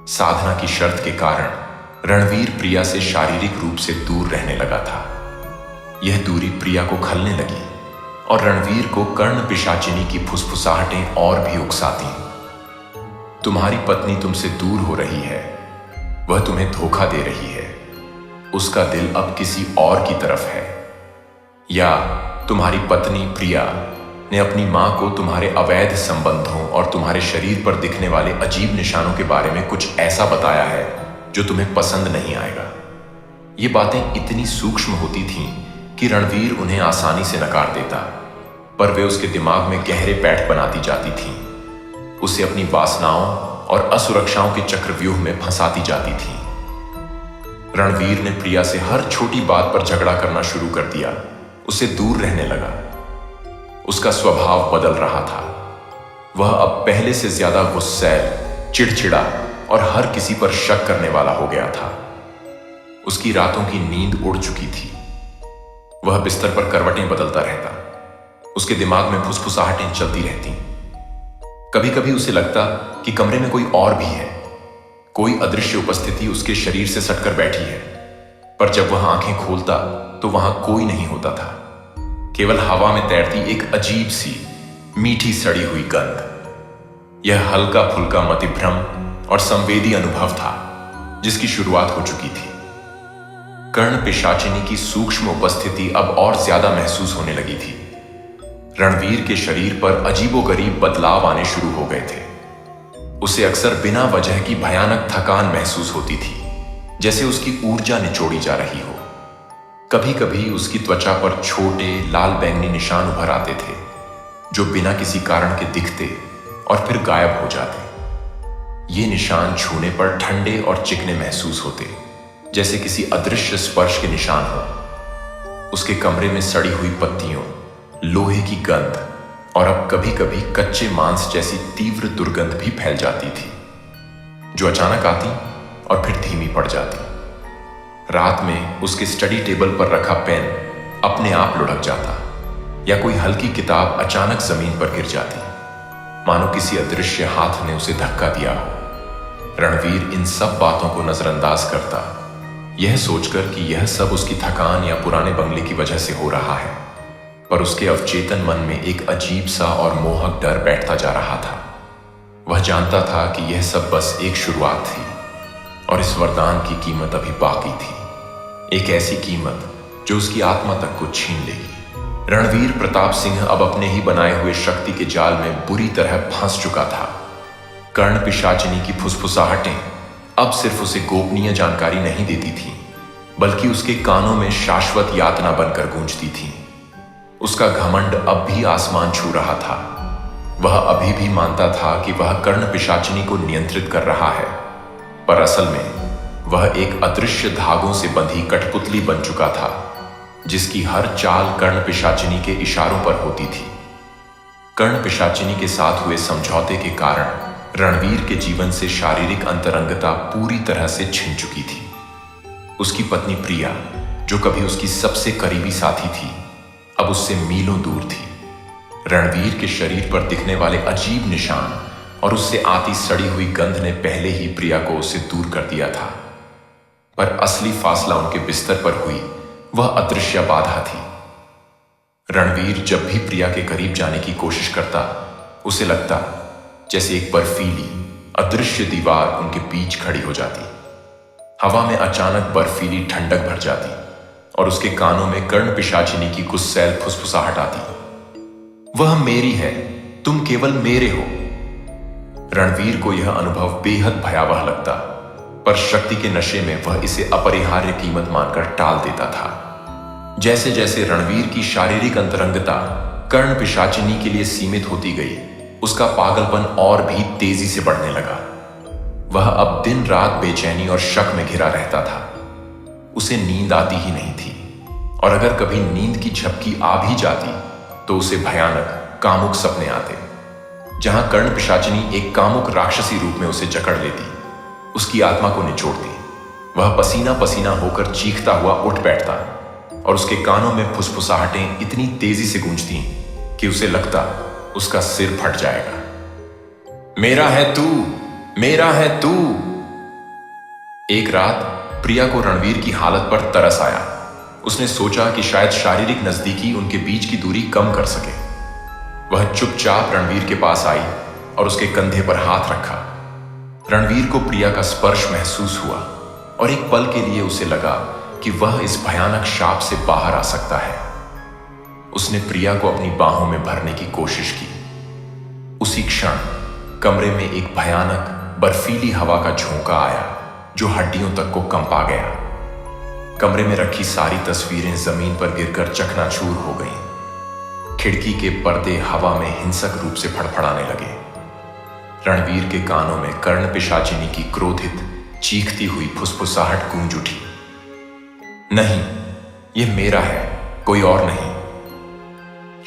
साधना की शर्त के कारण रणवीर प्रिया से शारीरिक रूप से दूर रहने लगा था। यह दूरी प्रिया को खलने लगी और रणवीर को कर्ण पिशाचिनी की फुसफुसाहटें और भी उकसाती। तुम्हारी पत्नी तुमसे दूर हो रही है, वह तुम्हें धोखा दे रही है, उसका दिल अब किसी और की तरफ है। या तुम्हारी पत्नी प्रिया ने अपनी मां को तुम्हारे अवैध संबंधों और तुम्हारे शरीर पर दिखने वाले अजीब निशानों के बारे में कुछ ऐसा बताया है जो तुम्हें पसंद नहीं आएगा। ये बातें इतनी सूक्ष्म होती थीं कि रणवीर उन्हें आसानी से नकार देता, पर वे उसके दिमाग में गहरे पैठ बनाती जाती थीं, उसे अपनी वासनाओं और असुरक्षाओं के चक्रव्यूह में फंसाती जाती थीं। रणवीर ने प्रिया से हर छोटी बात पर झगड़ा करना शुरू कर दिया, उसे दूर रहने लगा। उसका स्वभाव बदल रहा था। वह अब पहले से ज्यादा गुस्सैल, चिड़चिड़ा और हर किसी पर शक करने वाला हो गया था। उसकी रातों की नींद उड़ चुकी थी। वह बिस्तर पर करवटें बदलता रहता। उसके दिमाग में फुसफुसाहटें चलती रहती। कभी कभी उसे लगता कि कमरे में कोई और भी है, कोई अदृश्य उपस्थिति उसके शरीर से सटकर बैठी है। पर जब वह आंखें खोलता तो वहां कोई नहीं होता था, केवल हवा में तैरती एक अजीब सी मीठी सड़ी हुई गंध। यह हल्का फुल्का मतिभ्रम और संवेदी अनुभव था जिसकी शुरुआत हो चुकी थी। कर्ण पिशाचिनी की सूक्ष्म उपस्थिति अब और ज्यादा महसूस होने लगी थी। रणवीर के शरीर पर अजीबोगरीब बदलाव आने शुरू हो गए थे। उसे अक्सर बिना वजह की भयानक थकान महसूस होती थी, जैसे उसकी ऊर्जा निचोड़ी जा रही हो। कभी कभी उसकी त्वचा पर छोटे लाल बैंगनी निशान उभर आते थे जो बिना किसी कारण के दिखते और फिर गायब हो जाते। ये निशान छूने पर ठंडे और चिकने महसूस होते, जैसे किसी अदृश्य स्पर्श के निशान हो। उसके कमरे में सड़ी हुई पत्तियों, लोहे की गंध और अब कभी कभी कच्चे मांस जैसी तीव्र दुर्गंध भी फैल जाती थी, जो अचानक आती और फिर धीमी पड़ जाती। रात में उसके स्टडी टेबल पर रखा पेन अपने आप लुढ़क जाता या कोई हल्की किताब अचानक जमीन पर गिर जाती, मानो किसी अदृश्य हाथ ने उसे धक्का दिया हो। रणवीर इन सब बातों को नजरअंदाज करता, यह सोचकर कि यह सब उसकी थकान या पुराने बंगले की वजह से हो रहा है, पर उसके अवचेतन मन में एक अजीब सा और मोहक डर बैठता जा रहा था। वह जानता था कि यह सब बस एक शुरुआत थी और इस वरदान की कीमत अभी बाकी थी, एक ऐसी कीमत जो उसकी आत्मा तक को छीन लेगी। रणवीर प्रताप सिंह अब अपने ही बनाए हुए शक्ति के जाल में बुरी तरह फंस चुका था। कर्ण पिशाचिनी की फुसफुसाहटें अब सिर्फ उसे गोपनीय जानकारी नहीं देती थीं, बल्कि उसके कानों में शाश्वत यातना बनकर गूंजती थीं। उसका घमंड अब भी आसमान छू रहा था। वह अभी भी मानता था कि वह कर्ण पिशाचिनी को नियंत्रित कर रहा है, पर असल में वह एक अदृश्य धागों से बंधी कठपुतली बन चुका था, जिसकी हर चाल कर्ण पिशाचिनी के इशारों पर होती थी। कर्ण पिशाचिनी के साथ हुए समझौते के कारण रणवीर के जीवन से शारीरिक अंतरंगता पूरी तरह से छिन चुकी थी। उसकी पत्नी प्रिया, जो कभी उसकी सबसे करीबी साथी थी, अब उससे मीलों दूर थी। रणवीर के शरीर पर दिखने वाले अजीब निशान और उससे आती सड़ी हुई गंध ने पहले ही प्रिया को उससे दूर कर दिया था, पर असली फासला उनके बिस्तर पर हुई वह अदृश्य बाधा थी। रणवीर जब भी प्रिया के करीब जाने की कोशिश करता, उसे लगता जैसे एक बर्फीली अदृश्य दीवार उनके बीच खड़ी हो जाती। हवा में अचानक बर्फीली ठंडक भर जाती और उसके कानों में कर्ण पिशाचिनी की गुस्सैल फुसफुसाहट आती, वह मेरी है, तुम केवल मेरे हो। रणवीर को यह अनुभव बेहद भयावह लगता, पर शक्ति के नशे में वह इसे अपरिहार्य कीमत मानकर टाल देता था। जैसे जैसे रणवीर की शारीरिक अंतरंगता कर्ण पिशाचिनी के लिए सीमित होती गई, उसका पागलपन और भी तेजी से बढ़ने लगा। वह अब दिन रात बेचैनी और शक में घिरा रहता था। उसे नींद आती ही नहीं थी, और अगर कभी नींद की झपकी आ भी जाती तो उसे भयानक कामुक सपने आते, जहां कर्ण पिशाचिनी एक कामुक राक्षसी रूप में उसे जकड़ लेती, उसकी आत्मा को निचोड़ती। वह पसीना पसीना होकर चीखता हुआ उठ बैठता और उसके कानों में फुसफुसाहटें इतनी तेजी से गूंजती कि उसे लगता उसका सिर फट जाएगा। मेरा है तू, मेरा है तू। एक रात प्रिया को रणवीर की हालत पर तरस आया। उसने सोचा कि शायद शारीरिक नजदीकी उनके बीच की दूरी कम कर सके। वह चुपचाप रणवीर के पास आई और उसके कंधे पर हाथ रखा। रणवीर को प्रिया का स्पर्श महसूस हुआ और एक पल के लिए उसे लगा कि वह इस भयानक शाप से बाहर आ सकता है। उसने प्रिया को अपनी बाहों में भरने की कोशिश की। उसी क्षण कमरे में एक भयानक बर्फीली हवा का झोंका आया जो हड्डियों तक को कंपा गया। कमरे में रखी सारी तस्वीरें जमीन पर गिरकर चकनाचूर हो गईं। खिड़की के पर्दे हवा में हिंसक रूप से फड़फड़ाने लगे। रणवीर के कानों में कर्ण पिशाचिनी की क्रोधित चीखती हुई फुसफुसाहट गूंज उठी, नहीं, यह मेरा है, कोई और नहीं।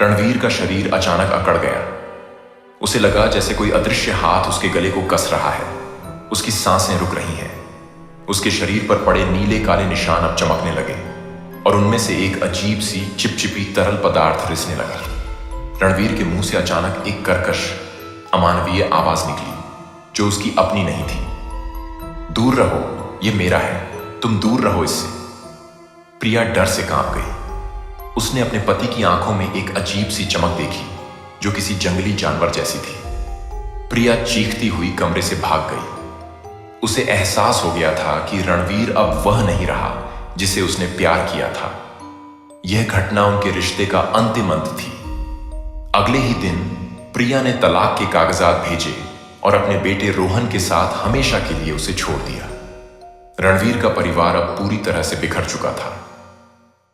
रणवीर का शरीर अचानक अकड़ गया। उसे लगा जैसे कोई अदृश्य हाथ उसके गले को कस रहा है। उसकी सांसें रुक रही हैं। उसके शरीर पर पड़े नीले काले निशान अब चमकने लगे और उनमें से एक अजीब सी चिपचिपी तरल पदार्थ रिसने लगा। रणवीर के मुंह से अचानक एक कर्कश अमानवीय आवाज निकली जो उसकी अपनी नहीं थी। दूर रहो, यह मेरा है, तुम दूर रहो इससे। प्रिया डर से कांप गई। उसने अपने पति की आंखों में एक अजीब सी चमक देखी जो किसी जंगली जानवर जैसी थी। प्रिया चीखती हुई कमरे से भाग गई। उसे एहसास हो गया था कि रणवीर अब वह नहीं रहा जिसे उसने प्यार किया था। यह घटना उनके रिश्ते का अंतिम अंत थी। अगले ही दिन प्रिया ने तलाक के कागजात भेजे और अपने बेटे रोहन के साथ हमेशा के लिए उसे छोड़ दिया। रणवीर का परिवार अब पूरी तरह से बिखर चुका था।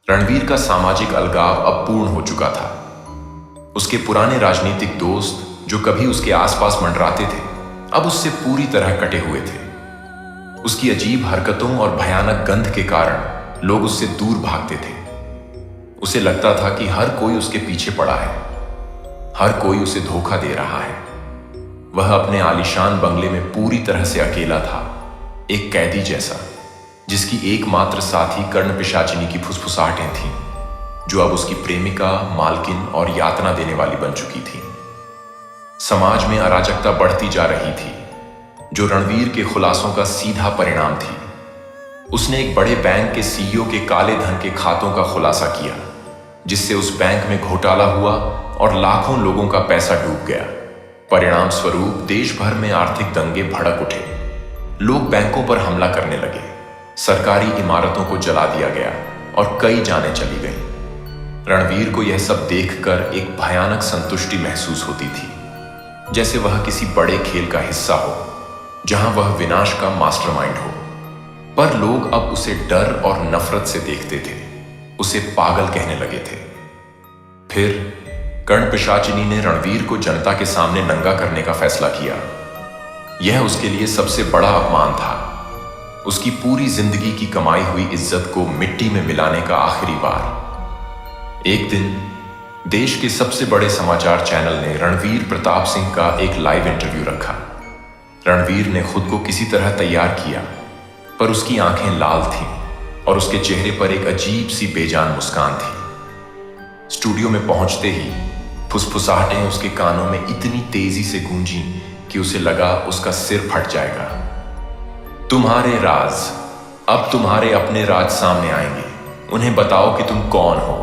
रणवीर का सामाजिक अलगाव अब पूर्ण हो चुका था। उसके पुराने राजनीतिक दोस्त जो कभी उसके आसपास मंडराते थे, अब उससे पूरी तरह कटे हुए थे। उसकी अजीब हरकतों और भयानक गंध के कारण लोग उससे दूर भागते थे। उसे लगता था कि हर कोई उसके पीछे पड़ा है, हर कोई उसे धोखा दे रहा है। वह अपने आलीशान बंगले में पूरी तरह से अकेला था, एक कैदी जैसा। जिसकी एकमात्र साथी कर्ण पिशाचिनी की फुसफुसाहटें थीं, जो अब उसकी प्रेमिका, मालकिन और यातना देने वाली बन चुकी थी। समाज में अराजकता बढ़ती जा रही थी, जो रणवीर के खुलासों का सीधा परिणाम थी। उसने एक बड़े बैंक के सीईओ के काले धन के खातों का खुलासा किया, जिससे उस बैंक में घोटाला हुआ और लाखों लोगों का पैसा डूब गया। परिणाम स्वरूप देश भर में आर्थिक दंगे भड़क उठे। लोग बैंकों पर हमला करने लगे, सरकारी इमारतों को जला दिया गया और कई जानें चली गईं। रणवीर को यह सब देखकर एक भयानक संतुष्टि महसूस होती थी, जैसे वह किसी बड़े खेल का हिस्सा हो, जहां वह विनाश का मास्टरमाइंड हो। पर लोग अब उसे डर और नफरत से देखते थे, उसे पागल कहने लगे थे। फिर कर्ण पिशाचिनी ने रणवीर को जनता के सामने नंगा करने का फैसला किया। यह उसके लिए सबसे बड़ा अपमान था, उसकी पूरी जिंदगी की कमाई हुई इज्जत को मिट्टी में मिलाने का आखिरी बार। एक दिन देश के सबसे बड़े समाचार चैनल ने रणवीर प्रताप सिंह का एक लाइव इंटरव्यू रखा। रणवीर ने खुद को किसी तरह तैयार किया, पर उसकी आंखें लाल थीं और उसके चेहरे पर एक अजीब सी बेजान मुस्कान थी। स्टूडियो में पहुंचते ही फुसफुसाहटें उसके कानों में इतनी तेजी से गूंजी कि उसे लगा उसका सिर फट जाएगा। तुम्हारे राज, अब तुम्हारे अपने राज सामने आएंगे, उन्हें बताओ कि तुम कौन हो।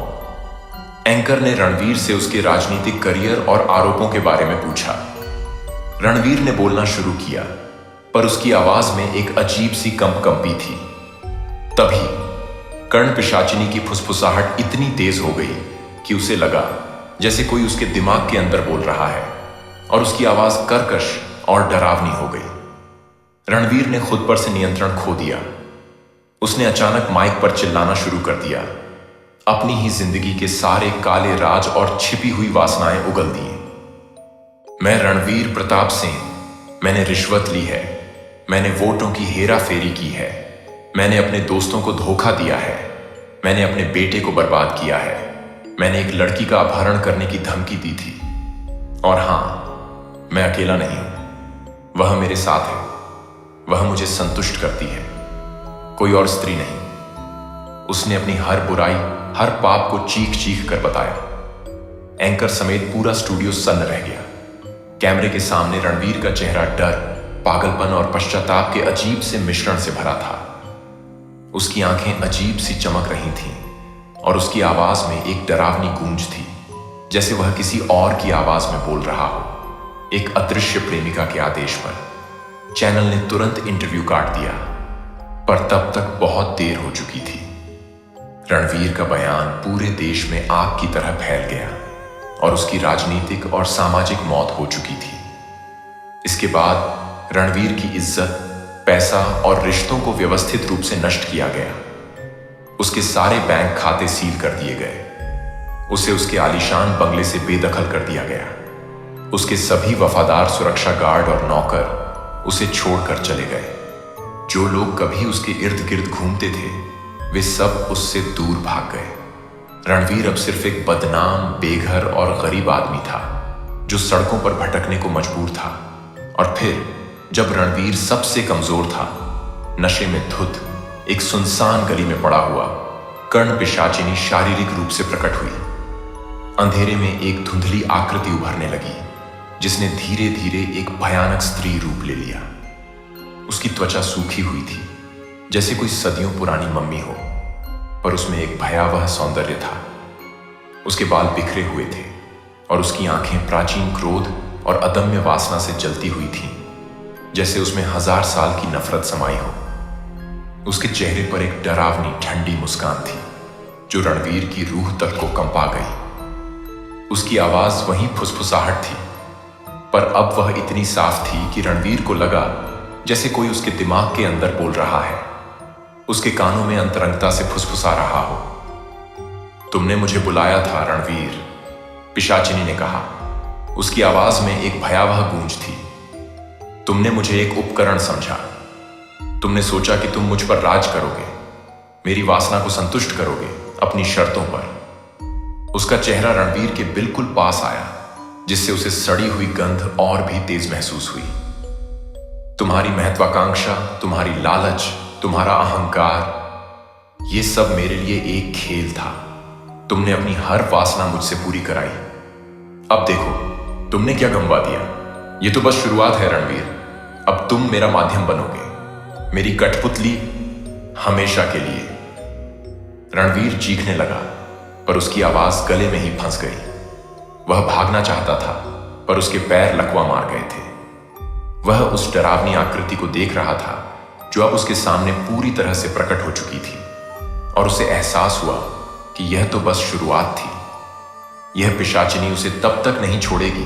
एंकर ने रणवीर से उसके राजनीतिक करियर और आरोपों के बारे में पूछा। रणवीर ने बोलना शुरू किया, पर उसकी आवाज में एक अजीब सी कंपकंपी थी। तभी कर्ण पिशाचिनी की फुसफुसाहट इतनी तेज हो गई कि उसे लगा जैसे कोई उसके दिमाग के अंदर बोल रहा है, और उसकी आवाज कर्कश और डरावनी हो गई। रणवीर ने खुद पर से नियंत्रण खो दिया। उसने अचानक माइक पर चिल्लाना शुरू कर दिया, अपनी ही जिंदगी के सारे काले राज और छिपी हुई वासनाएं उगल दी। मैं रणवीर प्रताप सिंह, मैंने रिश्वत ली है, मैंने वोटों की हेरा फेरी की है, मैंने अपने दोस्तों को धोखा दिया है, मैंने अपने बेटे को बर्बाद किया है, मैंने एक लड़की का अपहरण करने की धमकी दी थी। और हां, मैं अकेला नहीं हूं, वह मेरे साथ है, वह मुझे संतुष्ट करती है, कोई और स्त्री नहीं। उसने अपनी हर बुराई, हर पाप को चीख चीख कर बताया। एंकर समेत पूरा स्टूडियो सन्न रह गया। कैमरे के सामने रणवीर का चेहरा डर, पागलपन और पश्चाताप के अजीब से मिश्रण से भरा था। उसकी आंखें अजीब सी चमक रही थीं और उसकी आवाज में एक डरावनी गूंज थी, जैसे वह किसी और की आवाज में बोल रहा हो, एक अदृश्य प्रेमिका के आदेश पर। चैनल ने तुरंत इंटरव्यू काट दिया, पर तब तक बहुत देर हो चुकी थी। रणवीर का बयान पूरे देश में आग की तरह फैल गया और उसकी राजनीतिक और सामाजिक मौत हो चुकी थी। इसके बाद रणवीर की इज्जत, पैसा और रिश्तों को व्यवस्थित रूप से नष्ट किया गया। उसके सारे बैंक खाते सील कर दिए गए। उसे उसके आलीशान बंगले से बेदखल कर दिया गया। उसके सभी वफादार सुरक्षा गार्ड और नौकर उसे छोड़कर चले गए। जो लोग कभी उसके इर्द गिर्द घूमते थे, वे सब उससे दूर भाग गए। रणवीर अब सिर्फ एक बदनाम, बेघर और गरीब आदमी था, जो सड़कों पर भटकने को मजबूर था। और फिर जब रणवीर सबसे कमजोर था, नशे में धुत एक सुनसान गली में पड़ा हुआ, कर्ण पिशाचिनी शारीरिक रूप से प्रकट हुई। अंधेरे में एक धुंधली आकृति उभरने लगी, जिसने धीरे धीरे एक भयानक स्त्री रूप ले लिया। उसकी त्वचा सूखी हुई थी, जैसे कोई सदियों पुरानी मम्मी हो, पर उसमें एक भयावह सौंदर्य था। उसके बाल बिखरे हुए थे और उसकी आंखें प्राचीन क्रोध और अदम्य वासना से जलती हुई थीं, जैसे उसमें 1000 साल की नफरत समाई हो। उसके चेहरे पर एक डरावनी ठंडी मुस्कान थी, जो रणवीर की रूह तक को कंपा गई। उसकी आवाज वहीं फुसफुसाहट थी, पर अब वह इतनी साफ थी कि रणवीर को लगा जैसे कोई उसके दिमाग के अंदर बोल रहा है, उसके कानों में अंतरंगता से फुसफुसा रहा हो। तुमने मुझे बुलाया था रणवीर, पिशाचिनी ने कहा। उसकी आवाज में एक भयावह गूंज थी। तुमने मुझे एक उपकरण समझा। तुमने सोचा कि तुम मुझ पर राज करोगे, मेरी वासना को संतुष्ट करोगे अपनी शर्तों पर। उसका चेहरा रणवीर के बिल्कुल पास आया, जिससे उसे सड़ी हुई गंध और भी तेज महसूस हुई। तुम्हारी महत्वाकांक्षा, तुम्हारी लालच तुम्हारा अहंकार, ये सब मेरे लिए एक खेल था। तुमने अपनी हर वासना मुझसे पूरी कराई। अब देखो तुमने क्या गंवा दिया। ये तो बस शुरुआत है रणवीर। अब तुम मेरा माध्यम बनोगे, मेरी कठपुतली, हमेशा के लिए। रणवीर चीखने लगा, पर उसकी आवाज गले में ही फंस गई। वह भागना चाहता था, पर उसके पैर लकवा मार गए थे। वह उस डरावनी आकृति को देख रहा था जो अब उसके सामने पूरी तरह से प्रकट हो चुकी थी, और उसे एहसास हुआ कि यह तो बस शुरुआत थी। यह पिशाचिनी उसे तब तक नहीं छोड़ेगी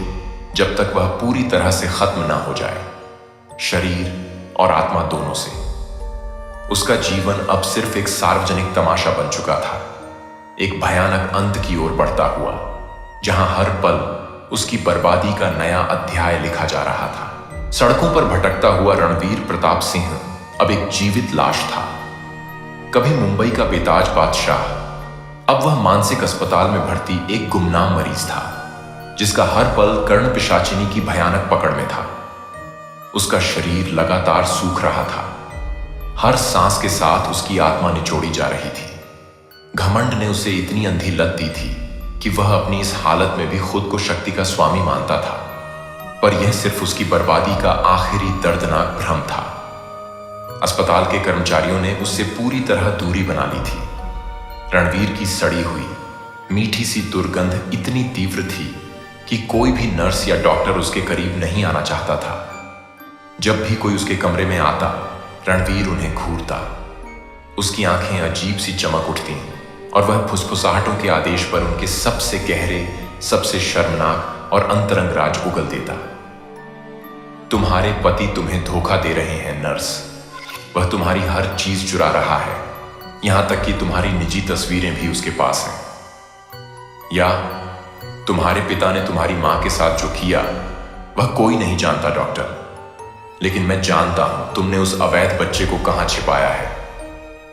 जब तक वह पूरी तरह से खत्म ना हो जाए, शरीर और आत्मा दोनों से। उसका जीवन अब सिर्फ एक सार्वजनिक तमाशा बन चुका था, एक भयानक अंत की ओर बढ़ता हुआ, जहां हर पल उसकी बर्बादी का नया अध्याय लिखा जा रहा था। सड़कों पर भटकता हुआ रणवीर प्रताप सिंह अब एक जीवित लाश था। कभी मुंबई का बेताज बादशाह, अब वह मानसिक अस्पताल में भर्ती एक गुमनाम मरीज था, जिसका हर पल कर्ण पिशाचिनी की भयानक पकड़ में था। उसका शरीर लगातार सूख रहा था, हर सांस के साथ उसकी आत्मा निचोड़ी जा रही थी। घमंड ने उसे इतनी अंधी लत दी थी कि वह अपनी इस हालत में भी खुद को शक्ति का स्वामी मानता था, पर यह सिर्फ उसकी बर्बादी का आखिरी दर्दनाक भ्रम था। अस्पताल के कर्मचारियों ने उससे पूरी तरह दूरी बना ली थी। रणवीर की सड़ी हुई मीठी सी दुर्गंध इतनी तीव्र थी कि कोई भी नर्स या डॉक्टर उसके करीब नहीं आना चाहता था। जब भी कोई उसके कमरे में आता, रणवीर उन्हें घूरता। उसकी आंखें अजीब सी चमक उठती और वह फुसफुसाहटों के आदेश पर उनके सबसे गहरे, सबसे शर्मनाक और अंतरंग राज उगल देता। तुम्हारे पति तुम्हें धोखा दे रहे हैं नर्स। वह तुम्हारी हर चीज चुरा रहा है, यहां तक कि तुम्हारी निजी तस्वीरें भी उसके पास हैं। या तुम्हारे पिता ने तुम्हारी मां के साथ जो किया वह कोई नहीं जानता डॉक्टर, लेकिन मैं जानता हूं तुमने उस अवैध बच्चे को कहां छिपाया है।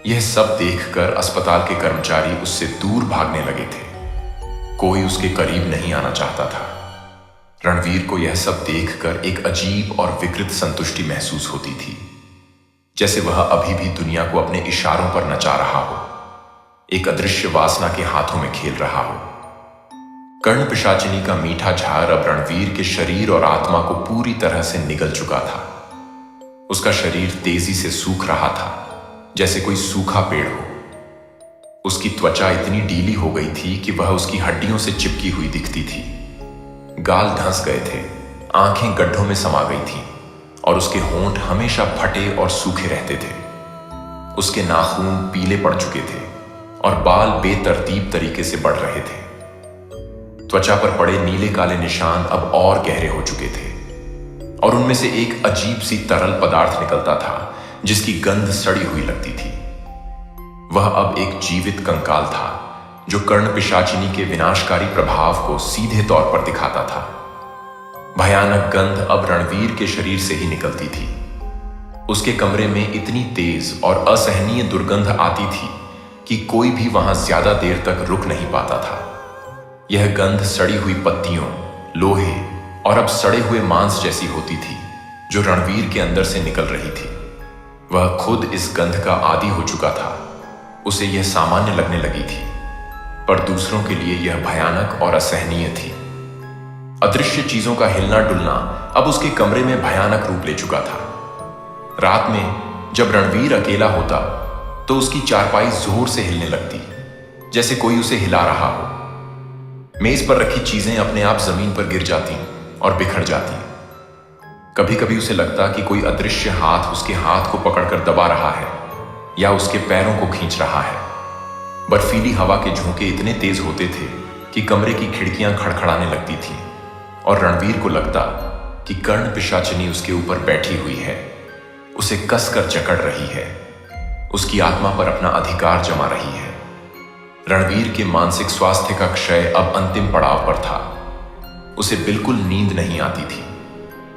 यह सब देखकर अस्पताल के कर्मचारी उससे दूर भागने लगे थे। कोई उसके करीब नहीं आना चाहता था। रणवीर को यह सब देखकर एक अजीब और विकृत संतुष्टि महसूस होती थी, जैसे वह अभी भी दुनिया को अपने इशारों पर नचा रहा हो, एक अदृश्य वासना के हाथों में खेल रहा हो। कर्ण पिशाचिनी का मीठा झार अब रणवीर के शरीर और आत्मा को पूरी तरह से निगल चुका था। उसका शरीर तेजी से सूख रहा था, जैसे कोई सूखा पेड़ हो। उसकी त्वचा इतनी ढीली हो गई थी कि वह उसकी हड्डियों से चिपकी हुई दिखती थी। गाल धंस गए थे, आंखें गड्ढों में समा गई थीं, और उसके होंठ हमेशा फटे और सूखे रहते थे। उसके नाखून पीले पड़ चुके थे और बाल बेतरतीब तरीके से बढ़ रहे थे। त्वचा पर पड़े नीले काले निशान अब और गहरे हो चुके थे, और उनमें से एक अजीब सी तरल पदार्थ निकलता था जिसकी गंध सड़ी हुई लगती थी। वह अब एक जीवित कंकाल था जो कर्ण पिशाचिनी के विनाशकारी प्रभाव को सीधे तौर पर दिखाता था। भयानक गंध अब रणवीर के शरीर से ही निकलती थी। उसके कमरे में इतनी तेज और असहनीय दुर्गंध आती थी कि कोई भी वहां ज्यादा देर तक रुक नहीं पाता था। यह गंध सड़ी हुई पत्तियों, लोहे और अब सड़े हुए मांस जैसी होती थी, जो रणवीर के अंदर से निकल रही थी। वह खुद इस गंध का आदी हो चुका था। उसे यह सामान्य लगने लगी थी, पर दूसरों के लिए यह भयानक और असहनीय थी। अदृश्य चीजों का हिलना डुलना अब उसके कमरे में भयानक रूप ले चुका था। रात में जब रणवीर अकेला होता तो उसकी चारपाई जोर से हिलने लगती, जैसे कोई उसे हिला रहा हो। मेज पर रखी चीजें अपने आप जमीन पर गिर जाती और बिखर जाती। कभी कभी उसे लगता कि कोई अदृश्य हाथ उसके हाथ को पकड़कर दबा रहा है या उसके पैरों को खींच रहा है। बर्फीली हवा के झोंके इतने तेज होते थे कि कमरे की खिड़कियां खड़खड़ाने लगती थीं, और रणवीर को लगता कि कर्ण पिशाचिनी उसके ऊपर बैठी हुई है, उसे कसकर जकड़ रही है, उसकी आत्मा पर अपना अधिकार जमा रही है। रणवीर के मानसिक स्वास्थ्य का क्षय अब अंतिम पड़ाव पर था। उसे बिल्कुल नींद नहीं आती थी।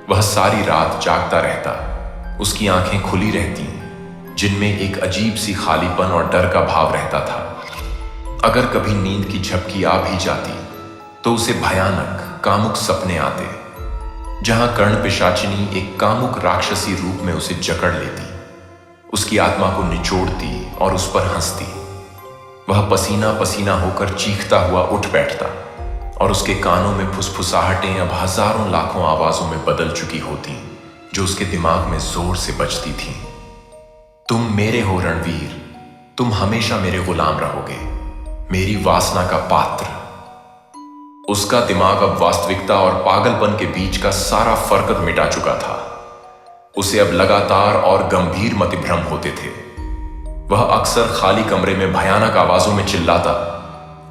वह सारी रात जागता रहता। उसकी आंखें खुली रहती, जिनमें एक अजीब सी खालीपन और डर का भाव रहता था। अगर कभी नींद की झपकी आ भी जाती तो उसे भयानक कामुक सपने आते, जहां कर्ण पिशाचिनी एक कामुक राक्षसी रूप में उसे जकड़ लेती, उसकी आत्मा को निचोड़ती और उस पर हंसती। वह पसीना पसीना होकर चीखता हुआ उठ बैठता और उसके कानों में फुसफुसाहटें अब हजारों लाखों आवाजों में बदल चुकी होती, जो उसके दिमाग में जोर से बजती थीं। तुम मेरे हो रणवीर, तुम हमेशा मेरे गुलाम रहोगे, मेरी वासना का पात्र। उसका दिमाग अब वास्तविकता और पागलपन के बीच का सारा फर्क मिटा चुका था। उसे अब लगातार और गंभीर मतिभ्रम होते थे। वह अक्सर खाली कमरे में भयानक आवाजों में चिल्लाता,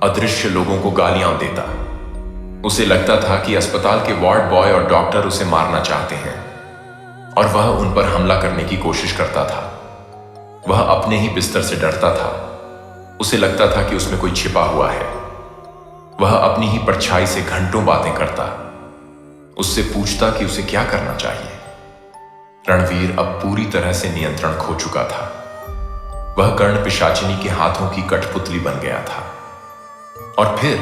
अदृश्य लोगों को गालियां देता। उसे लगता था कि अस्पताल के वार्ड बॉय और डॉक्टर उसे मारना चाहते हैं और वह उन पर हमला करने की कोशिश करता था। वह अपने ही बिस्तर से डरता था। उसे लगता था कि उसमें कोई छिपा हुआ है। वह अपनी ही परछाई से घंटों बातें करता, उससे पूछता कि उसे क्या करना चाहिए। रणवीर अब पूरी तरह से नियंत्रण खो चुका था। वह कर्ण पिशाचिनी के हाथों की कठपुतली बन गया था। और फिर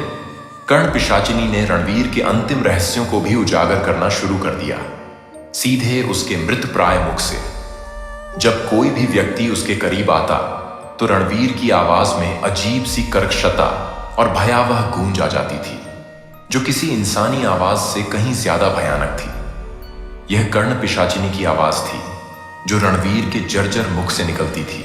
कर्ण पिशाचिनी ने रणवीर के अंतिम रहस्यों को भी उजागर करना शुरू कर दिया, सीधे उसके मृतप्राय मुख से। जब कोई भी व्यक्ति उसके करीब आता तो रणवीर की आवाज में अजीब सी कर्कशता और भयावह गूंज आ जाती थी, जो किसी इंसानी आवाज से कहीं ज्यादा भयानक थी। यह कर्ण पिशाचिनी की आवाज थी जो रणवीर के जर्जर मुख से निकलती थी।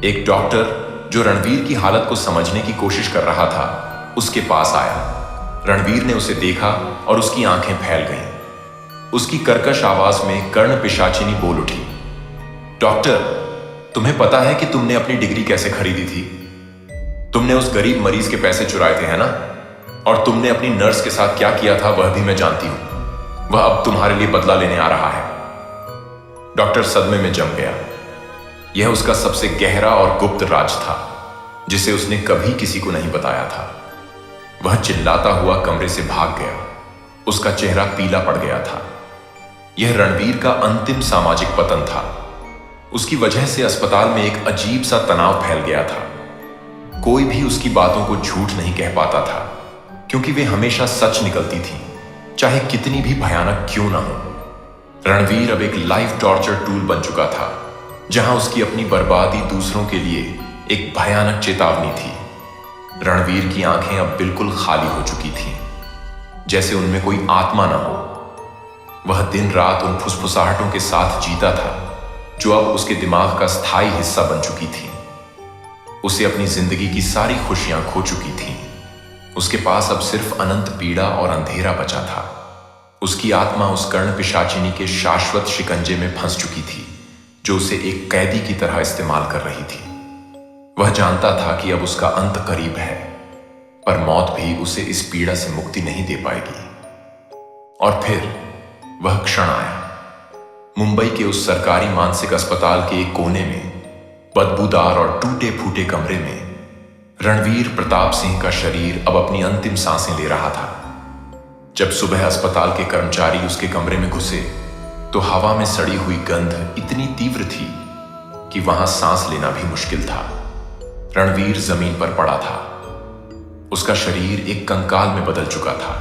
एक डॉक्टर जो रणवीर की हालत को समझने की कोशिश कर रहा था, उसके पास आया। रणवीर ने उसे देखा और उसकी आंखें फैल गईं। उसकी कर्कश आवाज में कर्ण पिशाचिनी बोल उठी, डॉक्टर, तुम्हें पता है कि तुमने अपनी डिग्री कैसे खरीदी थी? तुमने उस गरीब मरीज के पैसे चुराए थे, है ना? और तुमने अपनी नर्स के साथ क्या किया था वह भी मैं जानती हूं। वह अब तुम्हारे लिए बदला लेने आ रहा है। डॉक्टर सदमे में जम गया। यह उसका सबसे गहरा और गुप्त राज था, जिसे उसने कभी किसी को नहीं बताया था। वह चिल्लाता हुआ कमरे से भाग गया। उसका चेहरा पीला पड़ गया था। यह रणवीर का अंतिम सामाजिक पतन था। उसकी वजह से अस्पताल में एक अजीब सा तनाव फैल गया था। कोई भी उसकी बातों को झूठ नहीं कह पाता था, क्योंकि वे हमेशा सच निकलती थीं, चाहे कितनी भी भयानक क्यों ना हो। रणवीर अब एक लाइफ टॉर्चर टूल बन चुका था, जहां उसकी अपनी बर्बादी दूसरों के लिए एक भयानक चेतावनी थी। रणवीर की आंखें अब बिल्कुल खाली हो चुकी थीं, जैसे उनमें कोई आत्मा ना हो। वह दिन रात उन फुसफुसाहटों के साथ जीता था, जो अब उसके दिमाग का स्थायी हिस्सा बन चुकी थीं। उसे अपनी जिंदगी की सारी खुशियां खो चुकी थीं। उसके पास अब सिर्फ अनंत पीड़ा और अंधेरा बचा था। उसकी आत्मा उस कर्ण पिशाचिनी के शाश्वत शिकंजे में फंस चुकी थी, जो उसे एक कैदी की तरह इस्तेमाल कर रही थी। वह जानता था कि अब उसका अंत करीब है, पर मौत भी उसे इस पीड़ा से मुक्ति नहीं दे पाएगी। और फिर वह क्षण आया। मुंबई के उस सरकारी मानसिक अस्पताल के एक कोने में, बदबूदार और टूटे फूटे कमरे में, रणवीर प्रताप सिंह का शरीर अब अपनी अंतिम सांसें ले रहा था। जब सुबह अस्पताल के कर्मचारी उसके कमरे में घुसे तो हवा में सड़ी हुई गंध इतनी तीव्र थी कि वहां सांस लेना भी मुश्किल था। रणवीर जमीन पर पड़ा था। उसका शरीर एक कंकाल में बदल चुका था,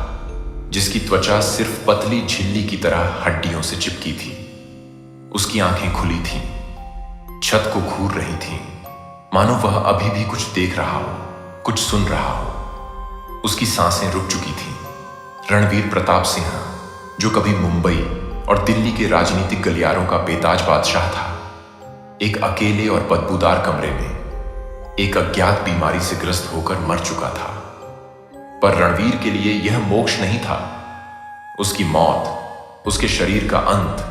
जिसकी त्वचा सिर्फ पतली झिल्ली की तरह हड्डियों से चिपकी थी। उसकी आंखें खुली थीं, छत को घूर रही थीं, मानो वह अभी भी कुछ देख रहा हो, कुछ सुन रहा हो। उसकी सांसें रुक चुकी थीं। रणवीर प्रताप सिंह, जो कभी मुंबई और दिल्ली के राजनीतिक गलियारों का बेताज बादशाह था, एक अकेले और बदबूदार कमरे में एक अज्ञात बीमारी से ग्रस्त होकर मर चुका था। पर रणवीर के लिए यह मोक्ष नहीं था। उसकी मौत, उसके शरीर का अंत,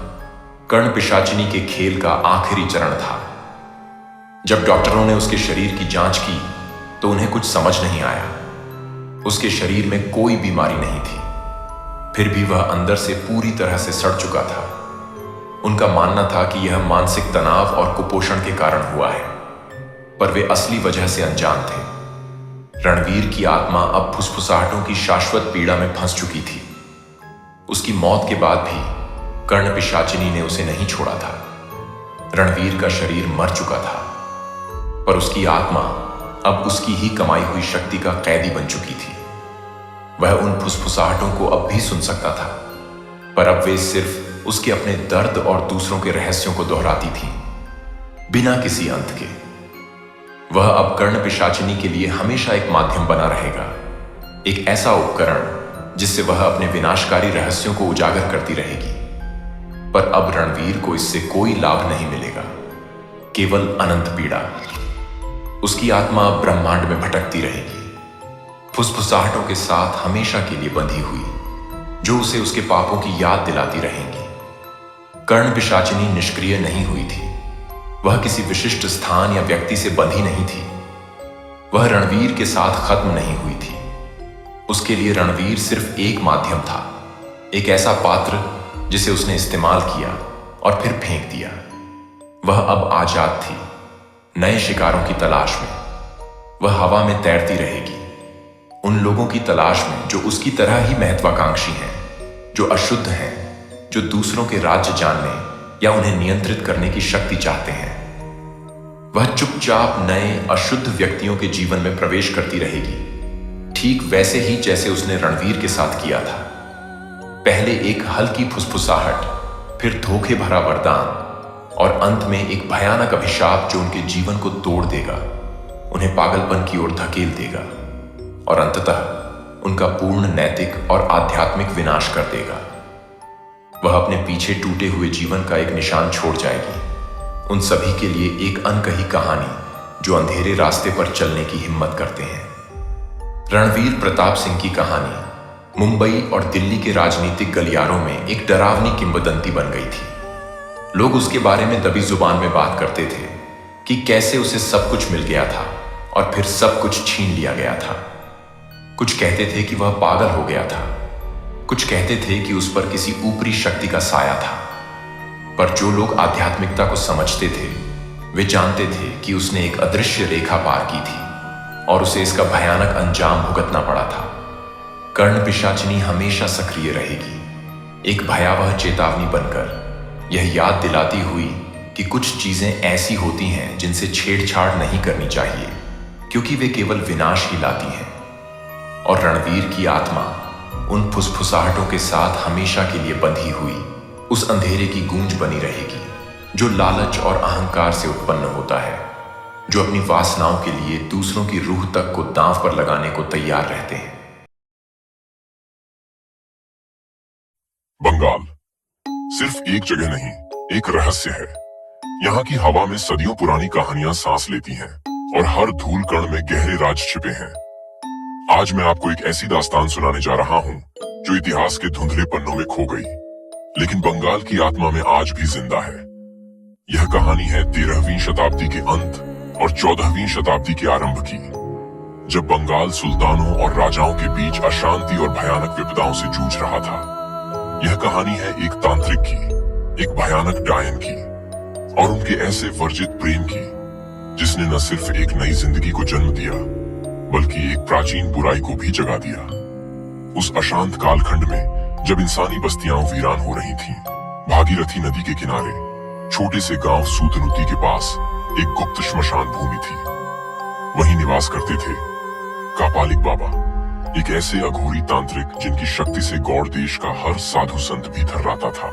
कर्ण पिशाचिनी के खेल का आखिरी चरण था। जब डॉक्टरों ने उसके शरीर की जांच की तो उन्हें कुछ समझ नहीं आया। उसके शरीर में कोई बीमारी नहीं थी, फिर भी वह अंदर से पूरी तरह से सड़ चुका था। उनका मानना था कि यह मानसिक तनाव और कुपोषण के कारण हुआ है, पर वे असली वजह से अनजान थे। रणवीर की आत्मा अब फुसफुसाहटों की शाश्वत पीड़ा में फंस चुकी थी। उसकी मौत के बाद भी कर्ण पिशाचिनी ने उसे नहीं छोड़ा था। रणवीर का शरीर मर चुका था, पर उसकी आत्मा अब उसकी ही कमाई हुई शक्ति का कैदी बन चुकी थी। वह उन फुसफुसाहटों को अब भी सुन सकता था, पर अब वे सिर्फ उसके अपने दर्द और दूसरों के रहस्यों को दोहराती थीं। बिना किसी अंत के। वह अब कर्ण पिशाचिनी के लिए हमेशा एक माध्यम बना रहेगा, एक ऐसा उपकरण जिससे वह अपने विनाशकारी रहस्यों को उजागर करती रहेगी। पर अब रणवीर को इससे कोई लाभ नहीं मिलेगा, केवल अनंत पीड़ा। उसकी आत्मा ब्रह्मांड में भटकती रहेगी, फुसफुसाहटों के साथ हमेशा के लिए बंधी हुई, जो उसे उसके पापों की याद दिलाती रहेंगी। कर्ण पिशाचिनी निष्क्रिय नहीं हुई थी। वह किसी विशिष्ट स्थान या व्यक्ति से बंधी नहीं थी। वह रणवीर के साथ खत्म नहीं हुई थी। उसके लिए रणवीर सिर्फ एक माध्यम था, एक ऐसा पात्र जिसे उसने इस्तेमाल किया और फिर फेंक दिया। वह अब आजाद थी, नए शिकारों की तलाश में। वह हवा में तैरती रहेगी, उन लोगों की तलाश में जो उसकी तरह ही महत्वाकांक्षी हैं, जो अशुद्ध हैं, जो दूसरों के राज्य जानने या उन्हें नियंत्रित करने की शक्ति चाहते हैं। वह चुपचाप नए अशुद्ध व्यक्तियों के जीवन में प्रवेश करती रहेगी, ठीक वैसे ही जैसे उसने रणवीर के साथ किया था। पहले एक हल्की फुसफुसाहट, फिर धोखे भरा वरदान और अंत में एक भयानक अभिशाप जो उनके जीवन को तोड़ देगा, उन्हें पागलपन की ओर धकेल देगा और अंततः उनका पूर्ण नैतिक और आध्यात्मिक विनाश कर देगा। वह अपने पीछे टूटे हुए जीवन का एक निशान छोड़ जाएगी, उन सभी के लिए एक अनकही कहानी जो अंधेरे रास्ते पर चलने की हिम्मत करते हैं। रणवीर प्रताप सिंह की कहानी मुंबई और दिल्ली के राजनीतिक गलियारों में एक डरावनी किंवदंती बन गई थी। लोग उसके बारे में दबी जुबान में बात करते थे कि कैसे उसे सब कुछ मिल गया था और फिर सब कुछ छीन लिया गया था। कुछ कहते थे कि वह पागल हो गया था, कुछ कहते थे कि उस पर किसी ऊपरी शक्ति का साया था। पर जो लोग आध्यात्मिकता को समझते थे, वे जानते थे कि उसने एक अदृश्य रेखा पार की थी और उसे इसका भयानक अंजाम भुगतना पड़ा था। कर्ण पिशाचिनी हमेशा सक्रिय रहेगी, एक भयावह चेतावनी बनकर, यह याद दिलाती हुई कि कुछ चीजें ऐसी होती हैं जिनसे छेड़छाड़ नहीं करनी चाहिए, क्योंकि वे केवल विनाश ही लाती हैं। और रणवीर की आत्मा उन फुसफुसाहटों के साथ हमेशा के लिए बंधी हुई उस अंधेरे की गूंज बनी रहेगी, जो लालच और अहंकार से उत्पन्न होता है, जो अपनी वासनाओं के लिए दूसरों की रूह तक को दांव पर लगाने को तैयार रहते हैं। बंगाल सिर्फ एक जगह नहीं, एक रहस्य है। यहाँ की हवा में सदियों पुरानी कहानियां सांस लेती हैं और हर धूल कण में गहरे राज छिपे हैं। आज मैं आपको एक ऐसी दास्तान सुनाने जा रहा हूँ जो इतिहास के धुंधले पन्नों में खो गई, लेकिन बंगाल की आत्मा में आज भी जिंदा है। यह कहानी है 13वीं शताब्दी के अंत और 14वीं शताब्दी के आरंभ की, जब बंगाल सुल्तानों और राजाओं के बीच अशांति और भयानक विपदाओं से जूझ रहा था। यह कहानी है एक तांत्रिक की, एक भयानक डायन की और उनके ऐसे वर्जित प्रेम की, जिसने न सिर्फ एक नई जिंदगी को जन्म दिया, बल्कि एक प्राचीन बुराई को भी जगा दिया। उस अशांत कालखंड में जब इंसानी बस्तियां वीरान हो रही थीं, भागीरथी नदी के किनारे छोटे से गांव सूतनुती के पास एक गुप्त श्मशान भूमि थी। वहीं निवास करते थे कापालिक बाबा, एक ऐसे अघोरी तांत्रिक जिनकी शक्ति से गौड़ देश का हर साधु संत भी थर्राता था।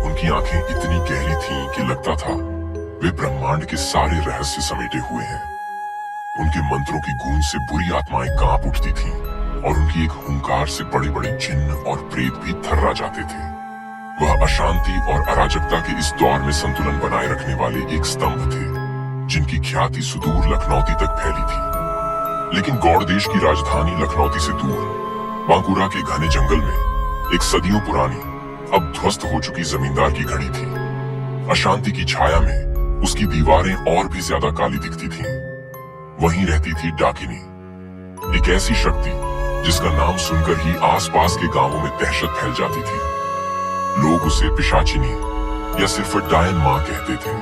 उनकी आंखें इतनी गहरी थीं कि लगता था वे ब्रह्मांड के सारे रहस्य समेटे हुए हैं। उनके मंत्रों की गूंज से बुरी आत्माएं कांप उठती थीं और उनकी एक हुंकार से बड़े बड़े जिन्न और प्रेत भी थर्रा जाते थे। वह अशांति और अराजकता के इस दौर में संतुलन बनाए रखने वाले एक स्तंभ थे, जिनकी ख्याति सुदूर लखनौती तक फैली थी। लेकिन गौड़ देश की राजधानी लखनौती से दूर बांकुरा के घने जंगल में एक सदियों पुरानी, अब ध्वस्त हो चुकी जमींदार की घड़ी थी। अशांति की छाया में उसकी दीवारें और भी ज्यादा काली दिखती थीं। वहीं रहती थी डाकिनी, एक ऐसी शक्ति जिसका नाम सुनकर ही आसपास के गांवों में दहशत फैल जाती थी। लोग उसे पिशाचिनी या सिर्फ डायन मां कहते थे।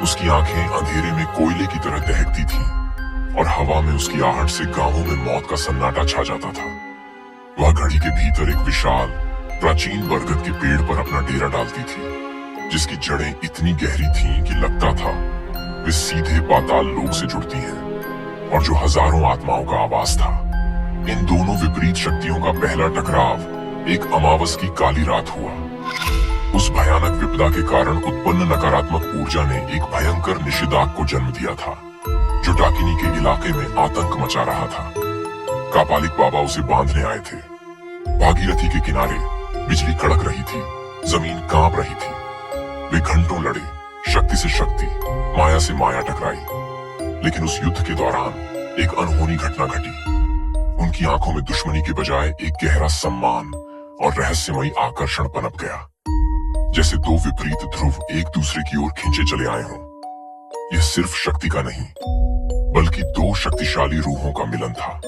उसकी आंखें अंधेरे में कोयले की तरह दहकती थीं और हवा में उसकी आहट से गांवों में मौत का सन्नाटा छा जाता था। वह घड़ी के भीतर एक विशाल प्राचीन बरगद के पेड़ पर अपना डेरा डालती थी, जिसकी जड़ें इतनी गहरी थीं कि लगता था वे सीधे पाताल लोक से जुड़ती हैं, और जो हजारों आत्माओं का आवास था। इन दोनों विपरीत शक्तियों का पहला टकराव एक अमावस की काली रात हुआ। उस भयानक विपदा के कारण उत्पन्न नकारात्मक ऊर्जा ने एक भयंकर निषेधाज्ञा को जन्म दिया था, जो डाकिनी के इलाके में आतंक मचा रहा था। कापालिक बाबा उसे बांधने आए थे। भागीरथी के किनारे बिजली कड़क रही थी, जमीन कांप रही थी। वे घंटों लड़े, शक्ति से शक्ति, माया से माया टकराई। लेकिन उस युद्ध के दौरान एक अनहोनी घटना घटी। उनकी आंखों में दुश्मनी के बजाय एक गहरा सम्मान और रहस्यमयी आकर्षण पनप गया, जैसे दो विपरीत ध्रुव एक दूसरे की ओर खींचे चले आए हों। यह सिर्फ शक्ति का नहीं, बल्कि दो शक्तिशाली रूहों का मिलन था।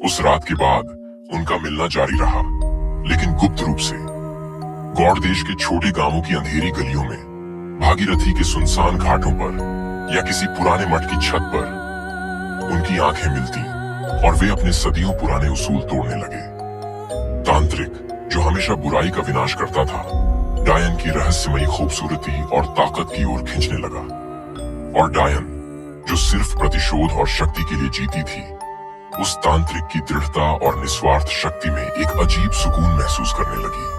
उस रात के बाद उनका मिलना जारी रहा, लेकिन गुप्त रूप से। गौड़ देश के छोटे गांवों की अंधेरी गलियों में, भागीरथी के सुनसान घाटों पर या किसी पुराने मठ की छत पर उनकी आंखें मिलती और वे अपने सदियों पुराने उसूल तोड़ने लगे। तांत्रिक, जो हमेशा बुराई का विनाश करता था, डायन की रहस्यमयी खूबसूरती और ताकत की ओर खींचने लगा। और डायन, जो सिर्फ प्रतिशोध और शक्ति के लिए जीती थी, उस तांत्रिक की दृढ़ता और निस्वार्थ शक्ति में एक अजीब सुकून महसूस करने लगी।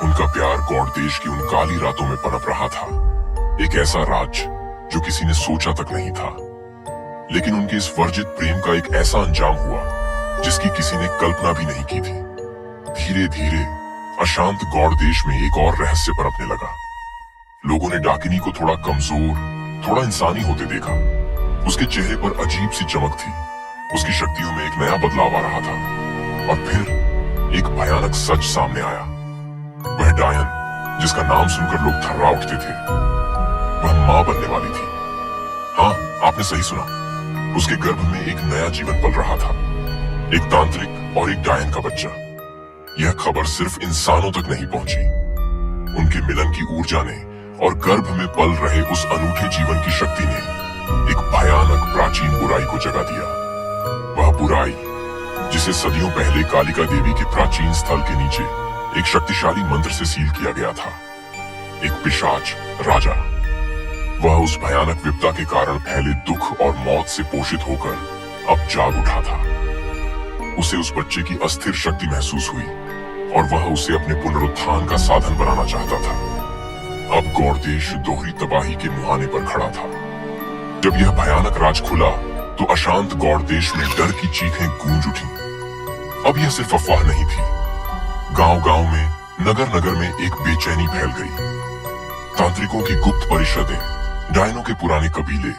उनका प्यार गौड़ देश की उन काली रातों में पनप रहा था, एक ऐसा राज जो किसी ने सोचा तक नहीं था। लेकिन उनके इस वर्जित प्रेम का एक ऐसा अंजाम हुआ जिसकी किसी ने कल्पना भी नहीं की थी। धीरे धीरे अशांत गौड़ देश में एक और रहस्य पनपने लगा। लोगों ने डाकिनी को थोड़ा कमजोर, थोड़ा इंसानी होते देखा। उसके चेहरे पर अजीब सी चमक थी, उसकी शक्तियों में एक नया बदलाव आ रहा था। और फिर एक भयानक सच सामने आया। वह डायन, जिसका नाम सुनकर लोग थर्रा उठते थे, वह मां बनने वाली थी। हाँ, आपने सही सुना। उसके गर्भ में एक नया जीवन पल रहा था, एक तांत्रिक और एक डायन का बच्चा। यह खबर सिर्फ इंसानों तक नहीं पहुंची। उनके मिलन की ऊर्जा ने और गर्भ में पल रहे उस अनूठे जीवन की शक्ति ने एक भयानक प्राचीन बुराई को जगा दिया। वह बुराई, जिसे सदियों पहले कालिका देवी के प्राचीन स्थल के नीचे एक शक्तिशाली मंत्र से सील किया गया था। एक पिशाच राजा। वह उस भयानक विपदा के कारण फैले दुख और मौत से पोषित होकर अब जाग उठा था। उसे उस बच्चे की अस्थिर शक्ति महसूस हुई और वह उसे अपने पुनरुत्थान का साधन बनाना चाहता था। अब गौड़ देश दोहरी तबाही के मुहाने पर खड़ा था। जब यह भयानक राज खुला तो अशांत गौड़ देश में डर की चीखें गूंज उठी। अब यह सिर्फ अफवाह नहीं थी। गांव-गांव में, नगर-नगर में एक बेचैनी फैल गई। तांत्रिकों की गुप्त परिषदें, डायनों के पुराने कबीले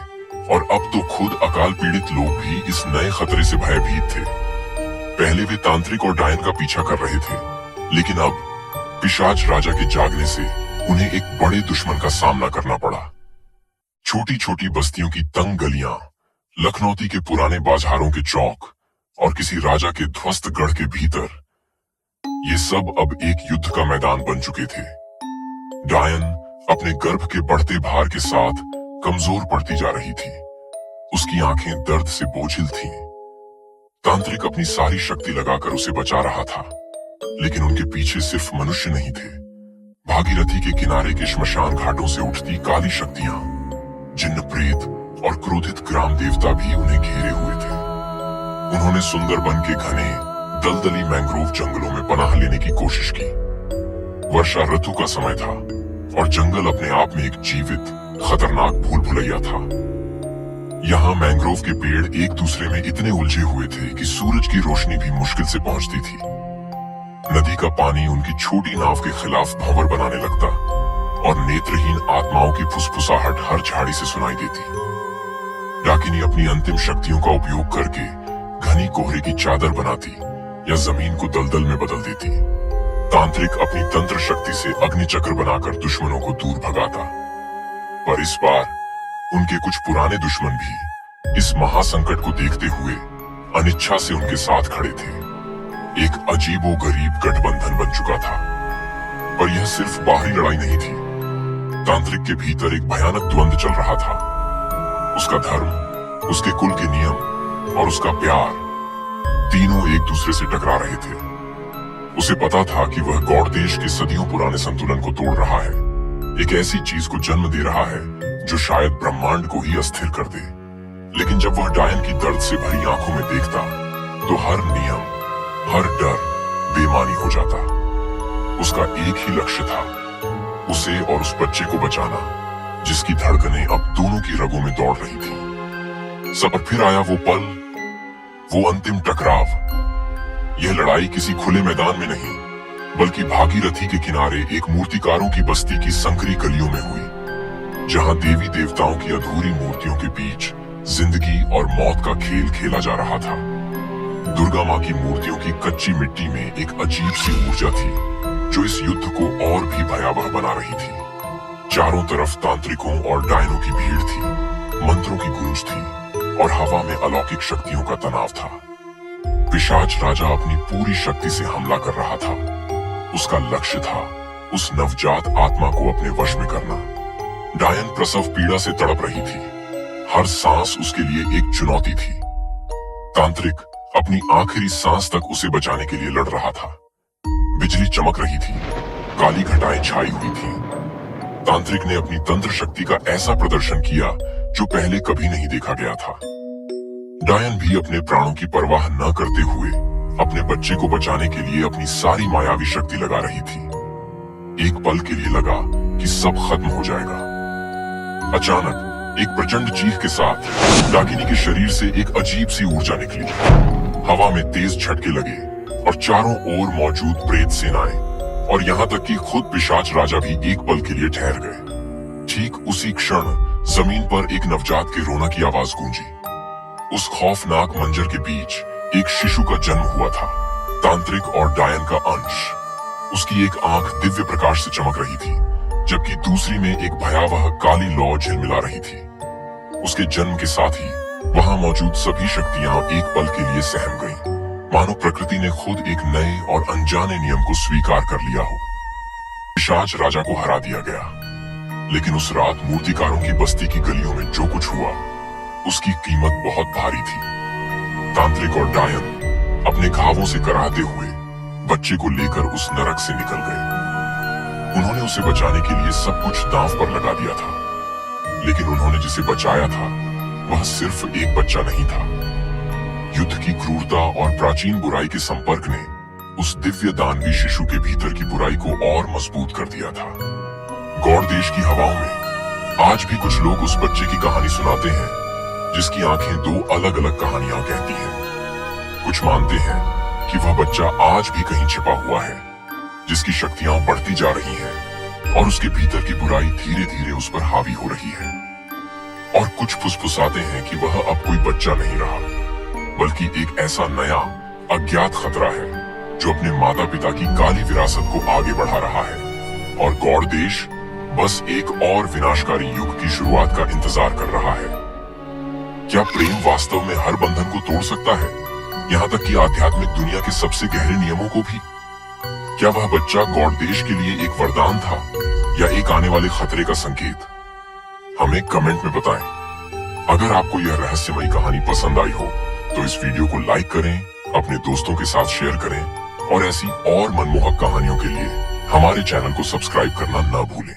और अब तो खुद अकाल पीड़ित लोग भी इस नए खतरे से भयभीत थे। पहले वे तांत्रिक और डायन का पीछा कर रहे थे, लेकिन अब पिशाच राजा के जागने से उन्हें एक बड़े दुश्मन का सामना करना पड़ा। छोटी छोटी बस्तियों की तंग गलियां, लखनौती के पुराने बाजारों के चौक और किसी राजा के ध्वस्त गढ़ के भीतर, ये सब अब एक युद्ध का मैदान बन चुके थे। डायन अपने गर्भ के बढ़ते भार के साथ कमजोर पड़ती जा रही थी। उसकी आंखें दर्द से बोझिल थीं। तांत्रिक अपनी सारी शक्ति लगाकर उसे बचा रहा था, लेकिन उनके पीछे सिर्फ मनुष्य नहीं थे। भागीरथी के किनारे के श्मशान घाटों से उठती काली शक्तियां, जिन्न प्रेत और क्रोधित ग्राम देवता भी उन्हें घेरे हुए थे। उन्होंने सुंदरबन के घने दलदली मैंग्रोव जंगलों में पनाह लेने की कोशिश की। वर्षा ऋतु का समय था और जंगल अपने आप में एक जीवित, खतरनाक भूल भुलैया था। यहाँ मैंग्रोव के पेड़ एक दूसरे में इतने उलझे हुए थे कि सूरज की रोशनी भी मुश्किल से पहुंचती थी। नदी का पानी उनकी छोटी नाव के खिलाफ भंवर बनाने लगता और नेत्रहीन आत्माओं की फुसफुसाहट हर झाड़ी से सुनाई देती। डाकिनी अपनी अंतिम शक्तियों का उपयोग करके घनी कोहरे की चादर बनाती या जमीन को दलदल में बदल देती। तांत्रिक अपनी तंत्र शक्ति से अग्नि चक्र बनाकर दुश्मनों को दूर भगाता। पर इस बार उनके कुछ पुराने दुश्मन भी इस महासंकट को देखते हुए अनिच्छा से उनके साथ खड़े थे। एक अजीबोगरीब गठबंधन बन चुका था। पर यह सिर्फ बाहरी लड़ाई नहीं थी। तांत्रिक के भीतर एक भयानक द्वंद्व चल रहा था। उसका धर्म, उसके कुल के नियम और उसका प्यार, तीनों एक दूसरे से टकरा रहे थे। उसे पता था कि वह गौड़ देश के सदियों पुराने संतुलन को तोड़ रहा है, एक ऐसी चीज को जन्म दे रहा है जो शायद ब्रह्मांड को ही अस्थिर कर दे। लेकिन जब वह डायन की दर्द से भरी आंखों में देखता, तो हर नियम, हर डर बेमानी हो जाता। उसका एक ही लक्ष्य था, उसे और उस बच्चे को बचाना, जिसकी धड़कनें अब दोनों की रगों में दौड़ रही थी। सब फिर आया वो पल, वो अंतिम टकराव। यह लड़ाई किसी खुले मैदान में नहीं, बल्कि भागीरथी के किनारे एक मूर्तिकारों की बस्ती की संकरी गलियों में हुई, जहां देवी देवताओं की अधूरी मूर्तियों के बीच जिंदगी और मौत का खेल खेला जा रहा था। दुर्गा मां की मूर्तियों की कच्ची मिट्टी में एक अजीब सी ऊर्जा थी, जो इस युद्ध को और भी भयावह बना रही थी। चारों तरफ तांत्रिकों और डायनों की भीड़ थी, मंत्रों की गूंज थी और हवा में अलौकिक शक्तियों का तनाव था। पिशाच राजा अपनी पूरी शक्ति से हमला कर रहा था। उसका लक्ष्य था उस नवजात आत्मा को अपने वश में करना। डायन प्रसव पीड़ा से तड़प रही थी, हर सांस उसके लिए एक चुनौती थी। तांत्रिक अपनी आखिरी सांस तक उसे बचाने के लिए लड़ रहा था। बिजली चमक रही थी, काली घटाएं छाई हुई थी। तांत्रिक ने अपनी तंत्र शक्ति का ऐसा प्रदर्शन किया जो पहले कभी नहीं देखा गया था। डायन भी अपने प्राणों की परवाह न करते हुए अपने बच्चे को बचाने के लिए अपनी सारी मायावी शक्ति लगा रही थी। एक पल के लिए लगा कि सब खत्म हो जाएगा। अचानक एक प्रचंड चीख के साथ डाकिनी के शरीर से एक अजीब सी ऊर्जा निकली। हवा में तेज झटके लगे और चारों ओर मौजूद प्रेत सेनाएं और यहाँ तक कि खुद पिशाच राजा भी एक पल के लिए ठहर गए। ठीक उसी क्षण जमीन पर एक नवजात के रोना की आवाज गूंजी। उस खौफनाक मंजर के बीच एक शिशु का जन्म हुआ था, तांत्रिक और डायन का अंश। उसकी एक आंख दिव्य प्रकाश से चमक रही थी, जबकि दूसरी में एक भयावह काली लौ झिलमिला रही थी। उसके जन्म के साथ ही वहां मौजूद सभी शक्तियां एक पल के लिए सहम गईं, मानो प्रकृति ने खुद एक नए और अनजाने नियम को स्वीकार कर लिया हो। पिशाच राजा को हरा दिया गया, लेकिन उस रात मूर्तिकारों की बस्ती की गलियों में जो कुछ हुआ, उसकी कीमत बहुत भारी थी। तांत्रिक और डायन अपने घावों से कराहते हुए बच्चे को लेकर उस नरक से निकल गए। उन्होंने उसे बचाने के लिए सब कुछ दांव पर लगा दिया था, लेकिन उन्होंने जिसे बचाया था वह सिर्फ एक बच्चा नहीं था। युद्ध की क्रूरता और प्राचीन बुराई के संपर्क ने उस दिव्य दानवी शिशु के भीतर की बुराई को और मजबूत कर दिया था। गौड़ देश की हवाओं में आज भी कुछ लोग उस बच्चे की कहानी सुनाते हैं, जिसकी आंखें दो अलग अलग कहानियां कहती हैं। कुछ मानते हैं कि वह बच्चा आज भी कहीं छिपा हुआ है, जिसकी शक्तियां बढ़ती जा रही हैं और उसके भीतर की बुराई धीरे धीरे उस पर हावी हो रही है। और कुछ फुसफुसाते हैं कि वह अब कोई बच्चा नहीं रहा, बल्कि एक ऐसा नया अज्ञात खतरा है जो अपने माता पिता की काली विरासत को आगे बढ़ा रहा है। और गौड़ देश बस एक और विनाशकारी युग की शुरुआत का इंतजार कर रहा है। क्या प्रेम वास्तव में हर बंधन को तोड़ सकता है, यहाँ तक कि आध्यात्मिक दुनिया के सबसे गहरे नियमों को भी? क्या वह बच्चा गौड़ देश के लिए एक वरदान था या एक आने वाले खतरे का संकेत? हमें कमेंट में बताएं। अगर आपको यह रहस्यमयी कहानी पसंद आई हो तो इस वीडियो को लाइक करें, अपने दोस्तों के साथ शेयर करें और ऐसी और मनमोहक कहानियों के लिए हमारे चैनल को सब्सक्राइब करना न भूलें।